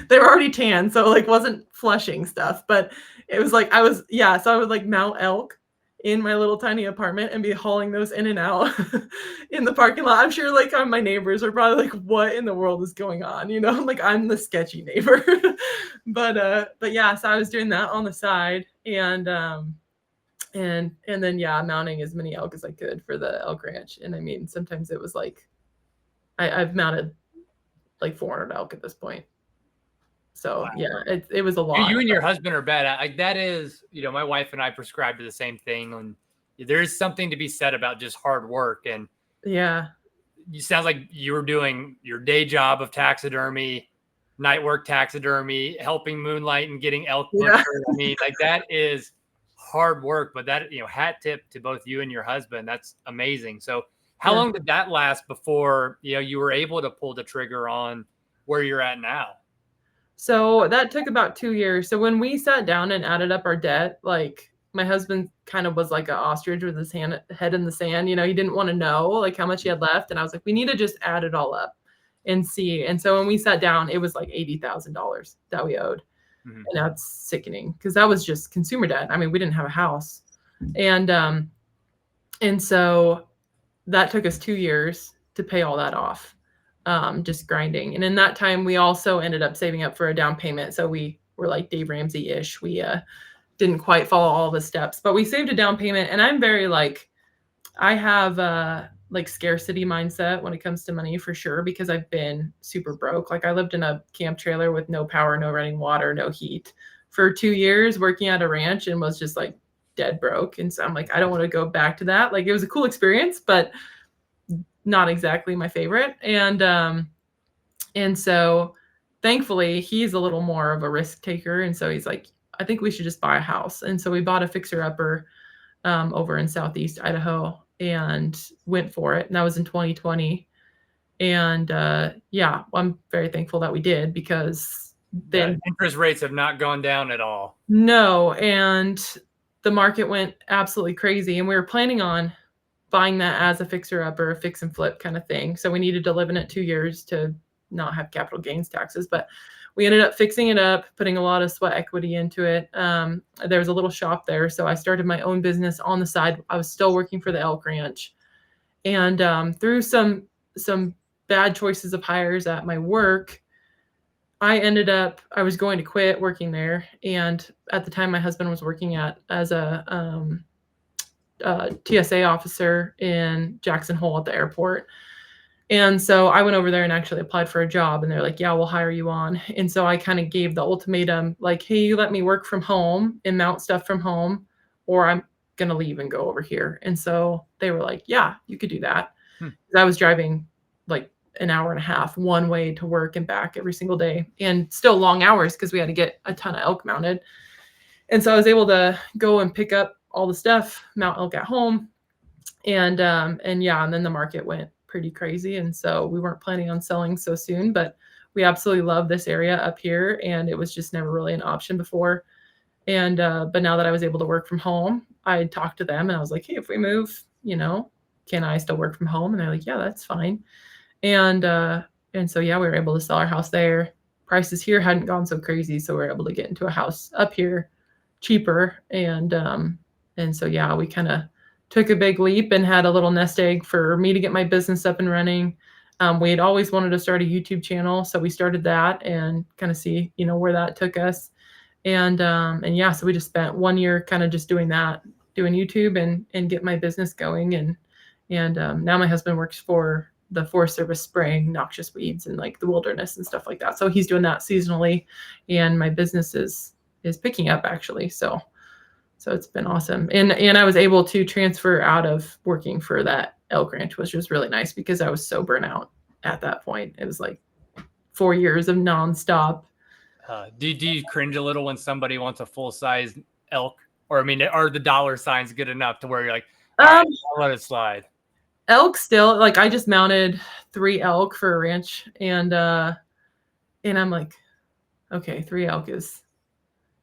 They were already tan, so like wasn't flushing stuff, but it was like so I would like mount elk in my little tiny apartment and be hauling those in and out in the parking lot. I'm sure like my neighbors are probably like, what in the world is going on? You know, like I'm the sketchy neighbor. but yeah, so I was doing that on the side, and then mounting as many elk as I could for the elk ranch. And I mean, sometimes it was like I've mounted like 400 elk at this point. So yeah, it was a lot. You and your husband are bad. Like that is, my wife and I prescribe to the same thing. And there is something to be said about just hard work. And yeah, you sounds like you were doing your day job of taxidermy, night work taxidermy, helping moonlight and getting elk butchered. I mean, like that is hard work, but that, hat tip to both you and your husband. That's amazing. So how long did that last before, you were able to pull the trigger on where you're at now? So that took about 2 years. So when we sat down and added up our debt, like my husband kind of was like an ostrich with his head in the sand. He didn't want to know like how much he had left. And I was like, we need to just add it all up and see. And so when we sat down, it was like $80,000 that we owed. Mm-hmm. And that's sickening because that was just consumer debt. I mean, we didn't have a house. And so that took us 2 years to pay all that off. Just grinding. And in that time, we also ended up saving up for a down payment. So we were like Dave Ramsey-ish. We didn't quite follow all the steps, but we saved a down payment. And I'm very I have like scarcity mindset when it comes to money for sure, because I've been super broke. Like I lived in a camp trailer with no power, no running water, no heat for 2 years working at a ranch, and was just like dead broke. And so I'm like, I don't want to go back to that. Like it was a cool experience, but not exactly my favorite. And so thankfully he's a little more of a risk taker. And so he's like, I think we should just buy a house. And so we bought a fixer-upper over in Southeast Idaho and went for it. And that was in 2020. And I'm very thankful that we did, because then interest rates have not gone down at all. No. And the market went absolutely crazy. And we were planning on buying that as a fixer-upper, a fix and flip kind of thing. So we needed to live in it 2 years to not have capital gains taxes. But we ended up fixing it up, putting a lot of sweat equity into it. There was a little shop there, so I started my own business on the side. I was still working for the elk ranch. And through some bad choices of hires at my work, I was going to quit working there. And at the time, my husband was working as a TSA officer in Jackson Hole at the airport. And so I went over there and actually applied for a job, and they're like, yeah, we'll hire you on. And so I kind of gave the ultimatum, like, hey, you let me work from home and mount stuff from home, or I'm going to leave and go over here. And so they were like, yeah, you could do that. I was driving like an hour and a half one way to work and back every single day, and still long hours because we had to get a ton of elk mounted. And so I was able to go and pick up all the stuff, mount elk at home. And then the market went pretty crazy. And so we weren't planning on selling so soon, but we absolutely love this area up here. And it was just never really an option before. And, but now that I was able to work from home, I talked to them and I was like, hey, if we move, can I still work from home? And they're like, yeah, that's fine. And so, we were able to sell our house there. Prices here hadn't gone so crazy. So we were able to get into a house up here cheaper. And so, we kind of took a big leap and had a little nest egg for me to get my business up and running. We had always wanted to start a YouTube channel. So we started that and kind of see, where that took us. So we just spent 1 year kind of just doing that, doing YouTube and get my business going. And now my husband works for the Forest Service spraying noxious weeds in like the wilderness and stuff like that. So he's doing that seasonally, and my business is picking up actually. So it's been awesome. And I was able to transfer out of working for that elk ranch, which was really nice because I was so burnt out at that point. It was like 4 years of nonstop. Do you cringe a little when somebody wants a full-size elk? Or, I mean, are the dollar signs good enough to where you're like, all right, I'll let it slide? Elk still, like I just mounted 3 elk for a ranch, and I'm like, okay, 3 elk is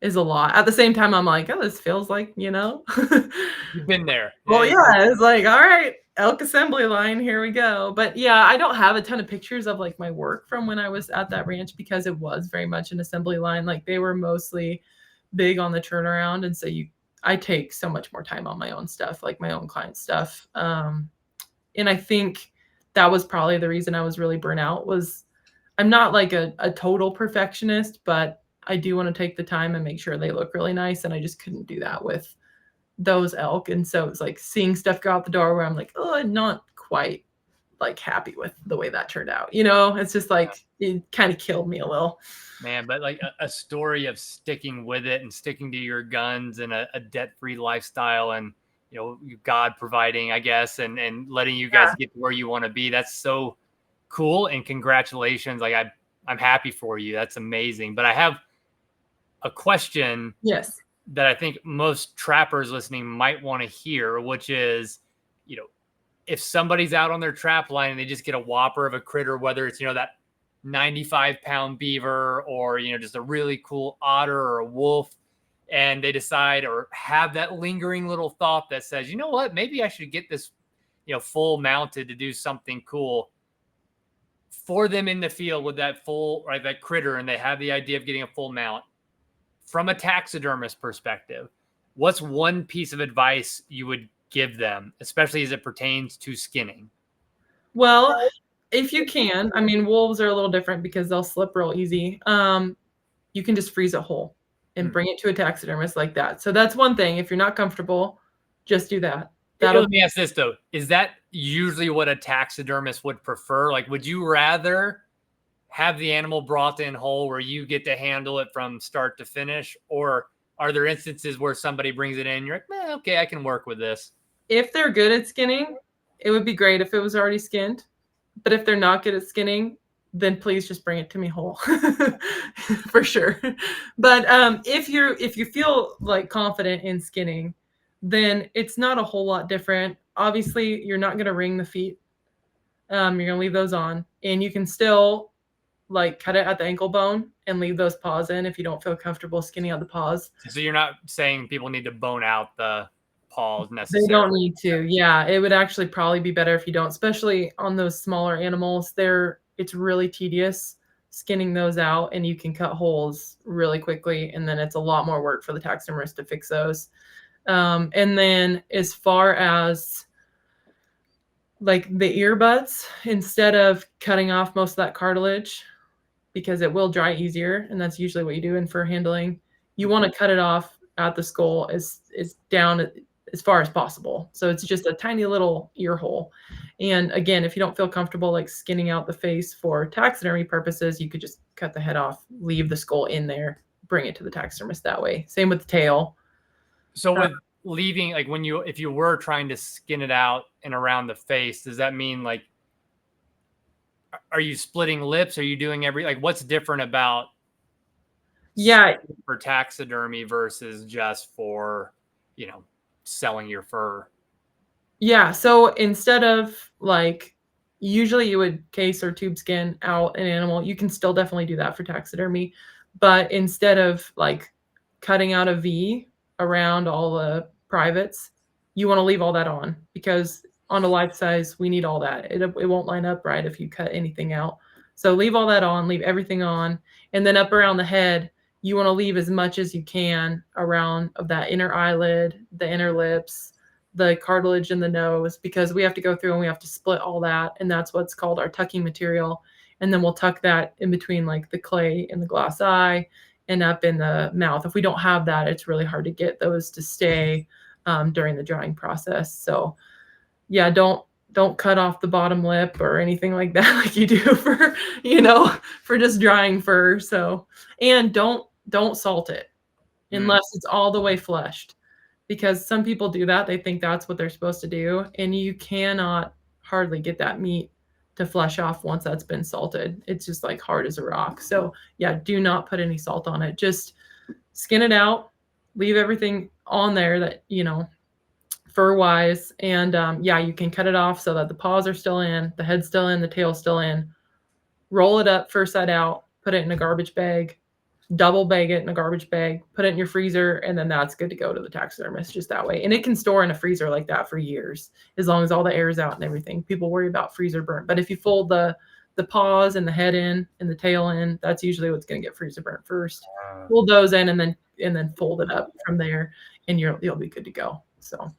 a lot. At the same time, I'm like, oh, this feels like, You've been there. Well, yeah, it's like, all right, elk assembly line, here we go. But yeah, I don't have a ton of pictures of like my work from when I was at that ranch because it was very much an assembly line. Like they were mostly big on the turnaround, and so I take so much more time on my own stuff, like my own client stuff. And I think that was probably the reason I was really burnt out. Was I'm not like a total perfectionist, but I do want to take the time and make sure they look really nice, and I just couldn't do that with those elk. And so it's like seeing stuff go out the door where I'm like, oh, I'm not quite like happy with the way that turned out. It's just like it kind of killed me a little. Man, but like a story of sticking with it and sticking to your guns and a debt-free lifestyle, and God providing, I guess, and letting you guys get to where you want to be. That's so cool, and congratulations. Like I'm happy for you. That's amazing. But I have a question. Yes. That I think most trappers listening might want to hear, which is, if somebody's out on their trap line and they just get a whopper of a critter, whether it's, that 95-pound beaver or, just a really cool otter or a wolf, and they decide or have that lingering little thought that says, you know what, maybe I should get this, full mounted to do something cool for them in the field with that full, right, that critter, and they have the idea of getting a full mount. From a taxidermist perspective, what's one piece of advice you would give them, especially as it pertains to skinning? Well, if you can, I mean, wolves are a little different because they'll slip real easy. You can just freeze it whole and bring it to a taxidermist like that. So that's one thing. If you're not comfortable, just do that. Let me ask this though. Is that usually what a taxidermist would prefer? Like, would you rather have the animal brought in whole where you get to handle it from start to finish? Or are there instances where somebody brings it in, you're like, okay, I can work with this? If they're good at skinning, it would be great if it was already skinned. But if they're not good at skinning, then please just bring it to me whole for sure. But if you feel like confident in skinning, then it's not a whole lot different. Obviously, you're not going to wring the feet. You're going to leave those on, and you can still like cut it at the ankle bone and leave those paws in if you don't feel comfortable skinning out the paws. So you're not saying people need to bone out the paws necessarily? They don't need to. Yeah, it would actually probably be better if you don't, especially on those smaller animals. It's really tedious skinning those out, and you can cut holes really quickly, and then it's a lot more work for the taxidermist to fix those. And then as far as like the earbuds, instead of cutting off most of that cartilage, because it will dry easier, and that's usually what you do in fur handling, you want to cut it off at the skull as down as far as possible. So it's just a tiny little ear hole. And again, if you don't feel comfortable like skinning out the face for taxidermy purposes, you could just cut the head off, leave the skull in there, bring it to the taxidermist that way. Same with the tail. So with leaving, like if you were trying to skin it out and around the face, does that mean like, are you splitting lips? Are you doing what's different about for taxidermy versus just for, selling your fur? Yeah. So instead of like, usually you would case or tube skin out an animal. You can still definitely do that for taxidermy, but instead of like cutting out a V around all the privates, you want to leave all that on, because on a life size, we need all that. It won't line up right if you cut anything out. So leave all that on, leave everything on. And then up around the head, you want to leave as much as you can around of that inner eyelid, the inner lips, the cartilage in the nose, because we have to go through and we have to split all that. And that's what's called our tucking material. And then we'll tuck that in between like the clay and the glass eye and up in the mouth. If we don't have that, it's really hard to get those to stay during the drying process. So yeah, don't don't cut off the bottom lip or anything like that, like you do for, for just drying fur. So, and don't salt it unless it's all the way fleshed, because some people do that. They think that's what they're supposed to do. And you cannot hardly get that meat to flesh off once that's been salted. It's just like hard as a rock. So yeah, do not put any salt on it. Just skin it out, leave everything on there that, fur wise. And yeah, you can cut it off so that the paws are still in, the head's still in, the tail's still in. Roll it up first side out, put it in a garbage bag, double bag it in a garbage bag, put it in your freezer, and then that's good to go to the taxidermist just that way. And it can store in a freezer like that for years, as long as all the air is out and everything. People worry about freezer burn, but if you fold the paws and the head in and the tail in, that's usually what's going to get freezer burnt first. Fold those in and then fold it up from there, and you'll be good to go. So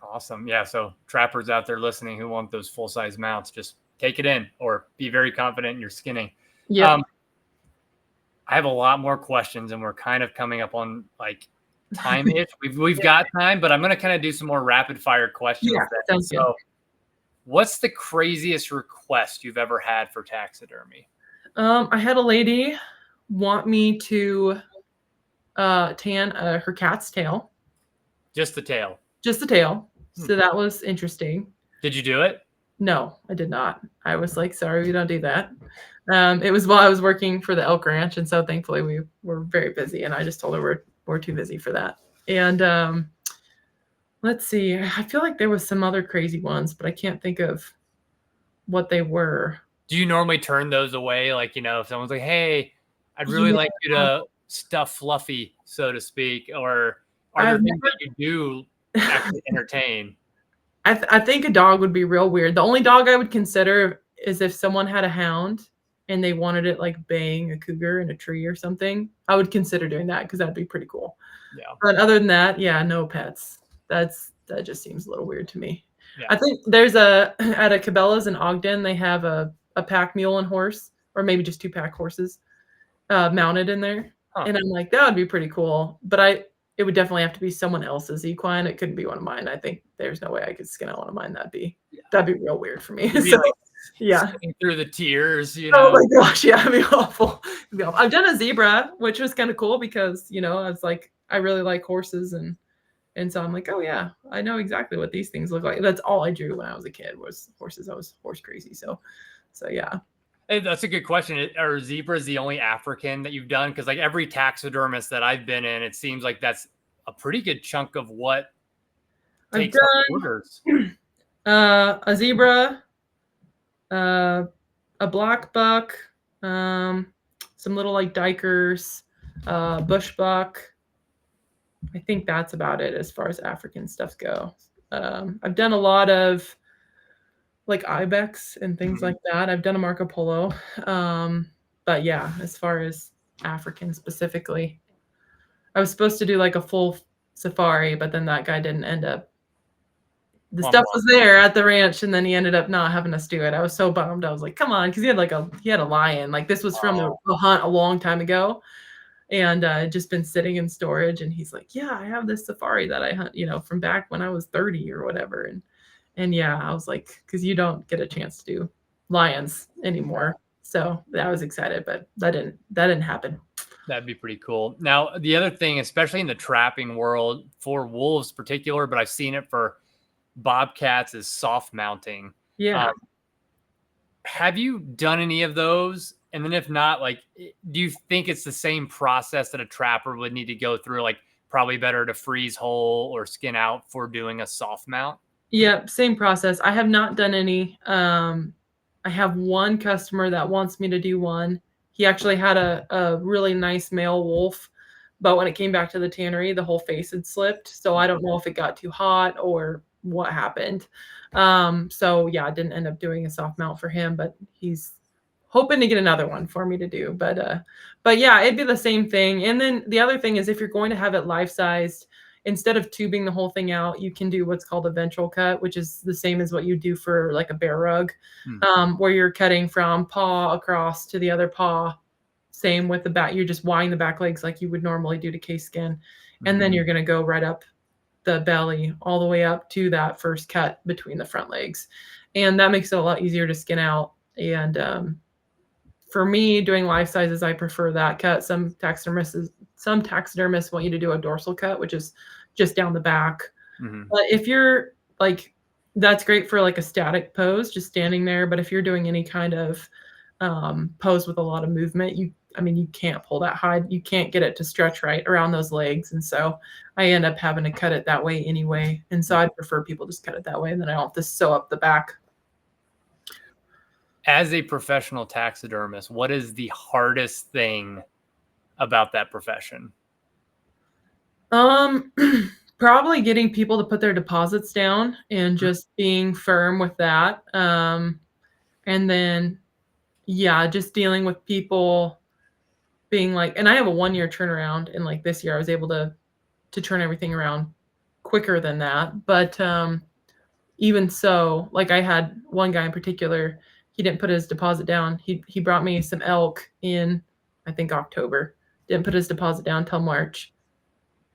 awesome. Yeah. So trappers out there listening who want those full-size mounts, just take it in or be very confident in your skinning. Yeah. I have a lot more questions, and we're kind of coming up on like time-ish. We've got time, but I'm going to kind of do some more rapid fire questions. Yeah, sounds good. What's the craziest request you've ever had for taxidermy? I had a lady want me to tan her cat's tail. Just the tail? Just the tail. So that was interesting. Did you do it? No, I did not. I was like, sorry, we don't do that. It was while I was working for the elk ranch, and so thankfully we were very busy, and I just told her we're too busy for that. And let's see, I feel like there was some other crazy ones, but I can't think of what they were. Do you normally turn those away? Like, if someone's like, hey, I'd really like you to stuff Fluffy, so to speak, or are there things that you do actually entertain? I think a dog would be real weird. The only dog I would consider is if someone had a hound and they wanted it like baying a cougar in a tree or something. I would consider doing that because that'd be pretty cool. Yeah. But other than that, yeah, no pets. That just seems a little weird to me. Yeah. I think there's at a Cabela's in Ogden, they have a pack mule and horse, or maybe just 2 pack horses mounted in there. Huh. And I'm like, that would be pretty cool. But it would definitely have to be someone else's equine. It couldn't be one of mine. I think there's no way I could skin out one of mine. That'd be real weird for me. So, yeah. Through the tears, Oh my gosh, yeah, it'd be awful. I've done a zebra, which was kind of cool because, I was like, I really like horses, and so I'm like, oh yeah, I know exactly what these things look like. That's all I drew when I was a kid was horses. I was horse crazy. So yeah. Hey, that's a good question. Are zebras the only African that you've done? Because like every taxidermist that I've been in, it seems like that's a pretty good chunk of what takes up orders. A zebra, a black buck, some little like dikers, bush buck. I think that's about it as far as African stuff go. I've done a lot of like ibex and things like that. I've done a Marco Polo. But yeah, as far as African specifically, I was supposed to do like a full safari, but then that guy didn't end up. The stuff was there at the ranch, and then he ended up not having us do it. I was so bummed. I was like, come on, because he had a lion. Like this was from a hunt a long time ago, and just been sitting in storage. And he's like, yeah, I have this safari that I hunt, from back when I was 30 or whatever. And yeah, I was like, because you don't get a chance to do lions anymore. So I was excited, but that didn't happen. That'd be pretty cool. Now, the other thing, especially in the trapping world for wolves particular, but I've seen it for bobcats, is soft mounting. Yeah. Have you done any of those? And then if not, like, do you think it's the same process that a trapper would need to go through? Like probably better to freeze whole or skin out for doing a soft mount? Yeah, same process. I have not done any. I have one customer that wants me to do one. He actually had a really nice male wolf, but when it came back to the tannery, the whole face had slipped. So I don't know if it got too hot or what happened. So yeah, I didn't end up doing a soft mount for him, but he's hoping to get another one for me to do. But yeah, it'd be the same thing. And then the other thing is if you're going to have it life-sized, instead of tubing the whole thing out, you can do what's called a ventral cut, which is the same as what you do for like a bear rug, where you're cutting from paw across to the other paw. Same with the back. You're just widening the back legs like you would normally do to case skin. And then you're going to go right up the belly all the way up to that first cut between the front legs. and that makes it a lot easier to skin out. And for me, doing life sizes, I prefer that cut. Some taxidermists want you to do a dorsal cut, which is just down the back. But if you're like, that's great for like a static pose, just standing there. But if you're doing any kind of pose with a lot of movement, you can't pull that hide. You can't get it to stretch right around those legs. And so I end up having to cut it that way anyway. And so I'd prefer people just cut it that way, and then I don't have to sew up the back. As a professional taxidermist, what is the hardest thing about that profession? Probably getting people to put their deposits down and just being firm with that. And then, yeah, just dealing with people being like, and I have a 1-year turnaround, and like this year I was able to turn everything around quicker than that. But even so, like I had one guy in particular, he didn't put his deposit down. He brought me some elk in, I think, October. Didn't put his deposit down till March.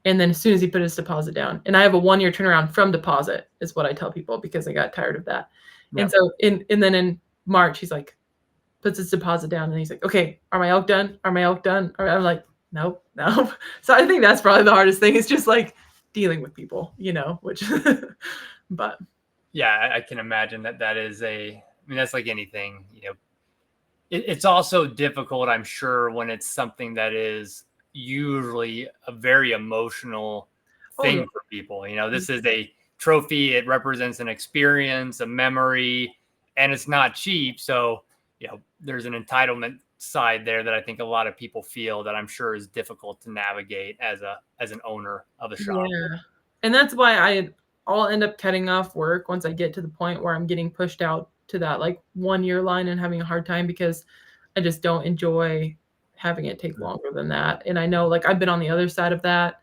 And then as soon as he put his deposit down, and I have a 1-year turnaround from deposit is what I tell people, because I got tired of that. Yep. And so and then in March, he's like, puts his deposit down, and he's like, okay, are my elk done? Are my elk done? Or I'm like, nope. So I think that's probably the hardest thing, is just like dealing with people, which, but. Yeah, I can imagine that is that's like anything, it's also difficult, I'm sure, when it's something that is usually a very emotional thing for people. This is a trophy. It represents an experience, a memory, and it's not cheap. So, there's an entitlement side there that I think a lot of people feel, that I'm sure is difficult to navigate as an owner of a shop. Yeah. And that's why I'll end up cutting off work once I get to the point where I'm getting pushed out to that like 1-year line and having a hard time, because I just don't enjoy having it take longer than that. And I know, like, I've been on the other side of that,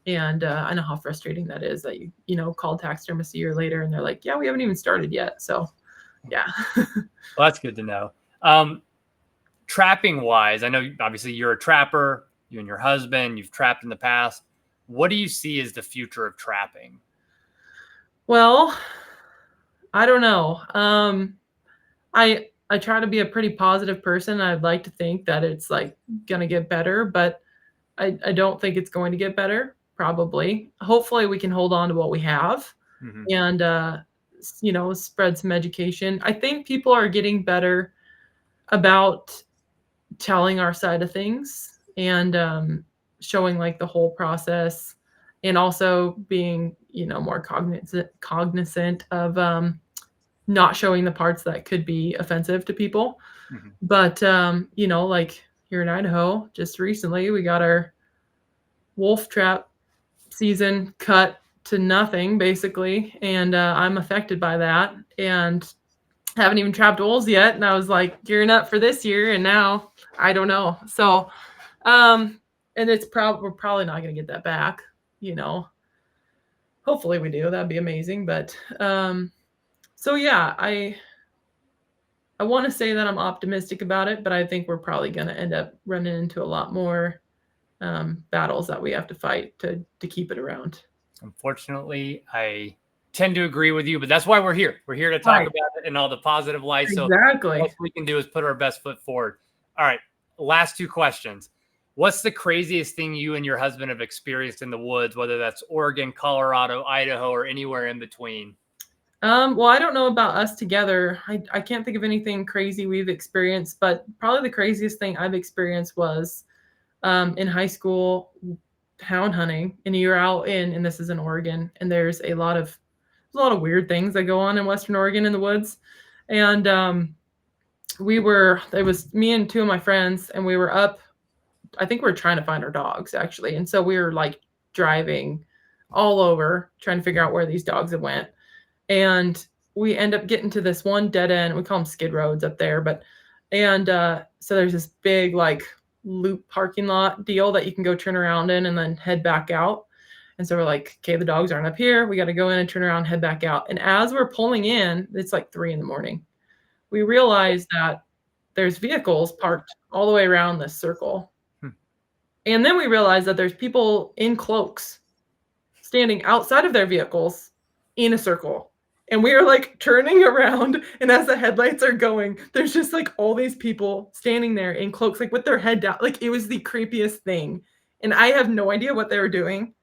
and I know how frustrating that is, that you call taxidermist a year later and they're like, yeah, we haven't even started yet. So yeah. Well, that's good to know. Trapping wise, I know obviously you're a trapper, you and your husband, you've trapped in the past. What do you see as the future of trapping? Well, I don't know. I try to be a pretty positive person. I'd like to think that it's like going to get better, but I don't think it's going to get better. Probably. Hopefully we can hold on to what we have, and, spread some education. I think people are getting better about telling our side of things, and showing like the whole process, and also being, more cognizant of not showing the parts that could be offensive to people. But, like here in Idaho, just recently, we got our wolf trap season cut to nothing, basically. And I'm affected by that, and haven't even trapped wolves yet. And I was like gearing up for this year, and now I don't know. So, and we're probably not going to get that back, Hopefully we do. That'd be amazing. But, so yeah, I want to say that I'm optimistic about it, but I think we're probably going to end up running into a lot more battles that we have to fight to keep it around. Unfortunately, I tend to agree with you, but that's why we're here. We're here to talk about it in all the positive light. Exactly. So what we can do is put our best foot forward. All right. Last 2 questions. What's the craziest thing you and your husband have experienced in the woods, whether that's Oregon, Colorado, Idaho, or anywhere in between? Well, I don't know about us together. I can't think of anything crazy we've experienced, but probably the craziest thing I've experienced was in high school, hound hunting. And you're out and this is in Oregon, and there's a lot of weird things that go on in Western Oregon in the woods. And it was me and 2 of my friends, and we were up, I think we were trying to find our dogs, actually. And so we were like driving all over trying to figure out where these dogs had went. And we end up getting to this one dead end. We call them skid roads up there. So there's this big like loop parking lot deal that you can go turn around in and then head back out. And so we're like, okay, the dogs aren't up here. We got to go in and turn around, head back out. And as we're pulling in, it's like 3 a.m. We realize that there's vehicles parked all the way around this circle. And then we realize that there's people in cloaks standing outside of their vehicles in a circle. And we are like turning around, and as the headlights are going, there's just like all these people standing there in cloaks, like with their head down. Like it was the creepiest thing. And I have no idea what they were doing.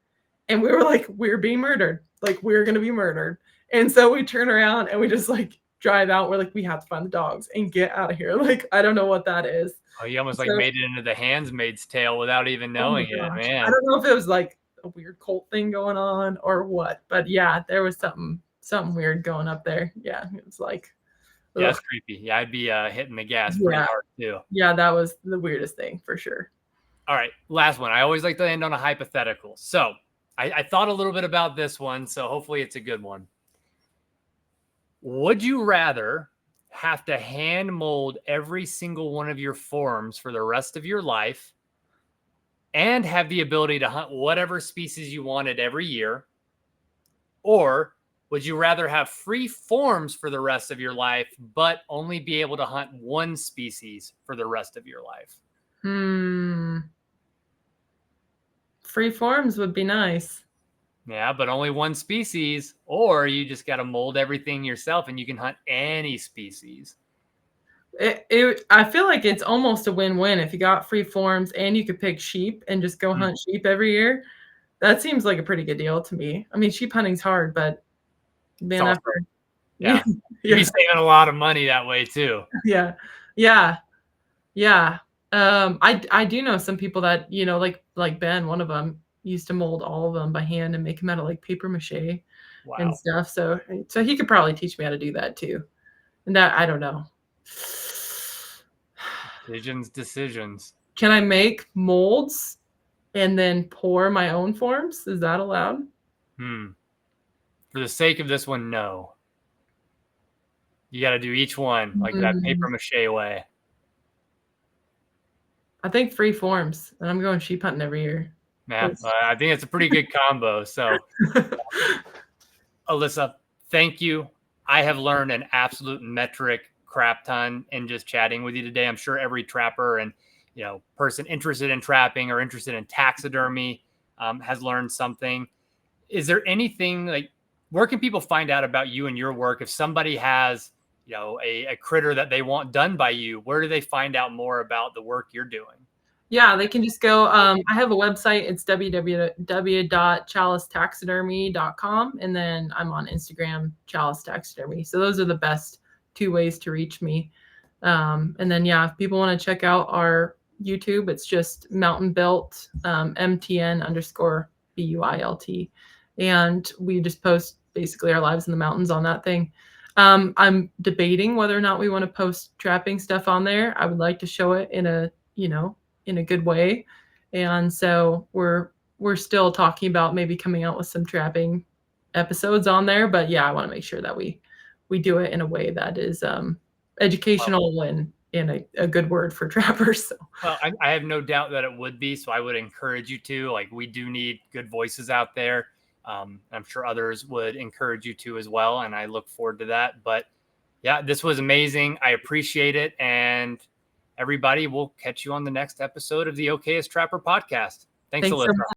And we were like, we're being murdered. Like we're gonna be murdered. And so we turn around and we just like drive out. We're like, we have to find the dogs and get out of here. Like, I don't know what that is. Oh, you almost like So, made it into the Handmaid's Tale without even oh my knowing it, gosh. I man. don't know if it was like a weird cult thing going on or what, but yeah, there was something weird going up there. Yeah, it was like, Yeah, ugh. that's creepy. Yeah, I'd be hitting the gas pretty Yeah, hard too. yeah, that was the weirdest thing for sure. All right, last one. I always like to end on a hypothetical. So I thought a little bit about this one, so hopefully it's a good one. Would you rather have to hand mold every single one of your forms for the rest of your life and have the ability to hunt whatever species you wanted every year? Or would you rather have free forms for the rest of your life, but only be able to hunt one species for the rest of your life? Free forms would be nice. Yeah, but only one species, or you just got to mold everything yourself and you can hunt any species. I feel like it's almost a win-win if you got free forms and you could pick sheep and just go hunt sheep every year. That seems like a pretty good deal to me. I mean, sheep hunting's hard, but man, Awesome. after Yeah. You'd be saving a lot of money that way too. Yeah. I do know some people that, like Ben, one of them used to mold all of them by hand and make them out of like paper mache and stuff. So he could probably teach me how to do that too. And that, I don't know. Decisions. Can I make molds and then pour my own forms? Is that allowed? For the sake of this one, no. You got to do each one like that paper mache way. I think free forms, and I'm going sheep hunting every year. Yeah, I think it's a pretty good combo. So, Alyssa, thank you. I have learned an absolute metric crap ton in just chatting with you today. I'm sure every trapper and person interested in trapping or interested in taxidermy has learned something. Is there anything like where can people find out about you and your work if somebody has a critter that they want done by you? Where do they find out more about the work you're doing? Yeah, they can just go. I have a website. It's www.challistaxidermy.com. And then I'm on Instagram, Challis Taxidermy. So those are the best two ways to reach me. And then, yeah, if people want to check out our YouTube, it's just Mountain Built, MTN_BUILT. And we just post basically our lives in the mountains on that thing. I'm debating whether or not we want to post trapping stuff on there. I would like to show it in a good way. And so we're still talking about maybe coming out with some trapping episodes on there. But yeah, I want to make sure that we do it in a way that is educational and in a good word for trappers. So. Well, I have no doubt that it would be. So I would encourage you to, like, we do need good voices out there. I'm sure others would encourage you to as well. And I look forward to that. But yeah, this was amazing. I appreciate it. And everybody, we'll catch you on the next episode of the Okayest Trapper podcast. Thanks, Alyssa. So much.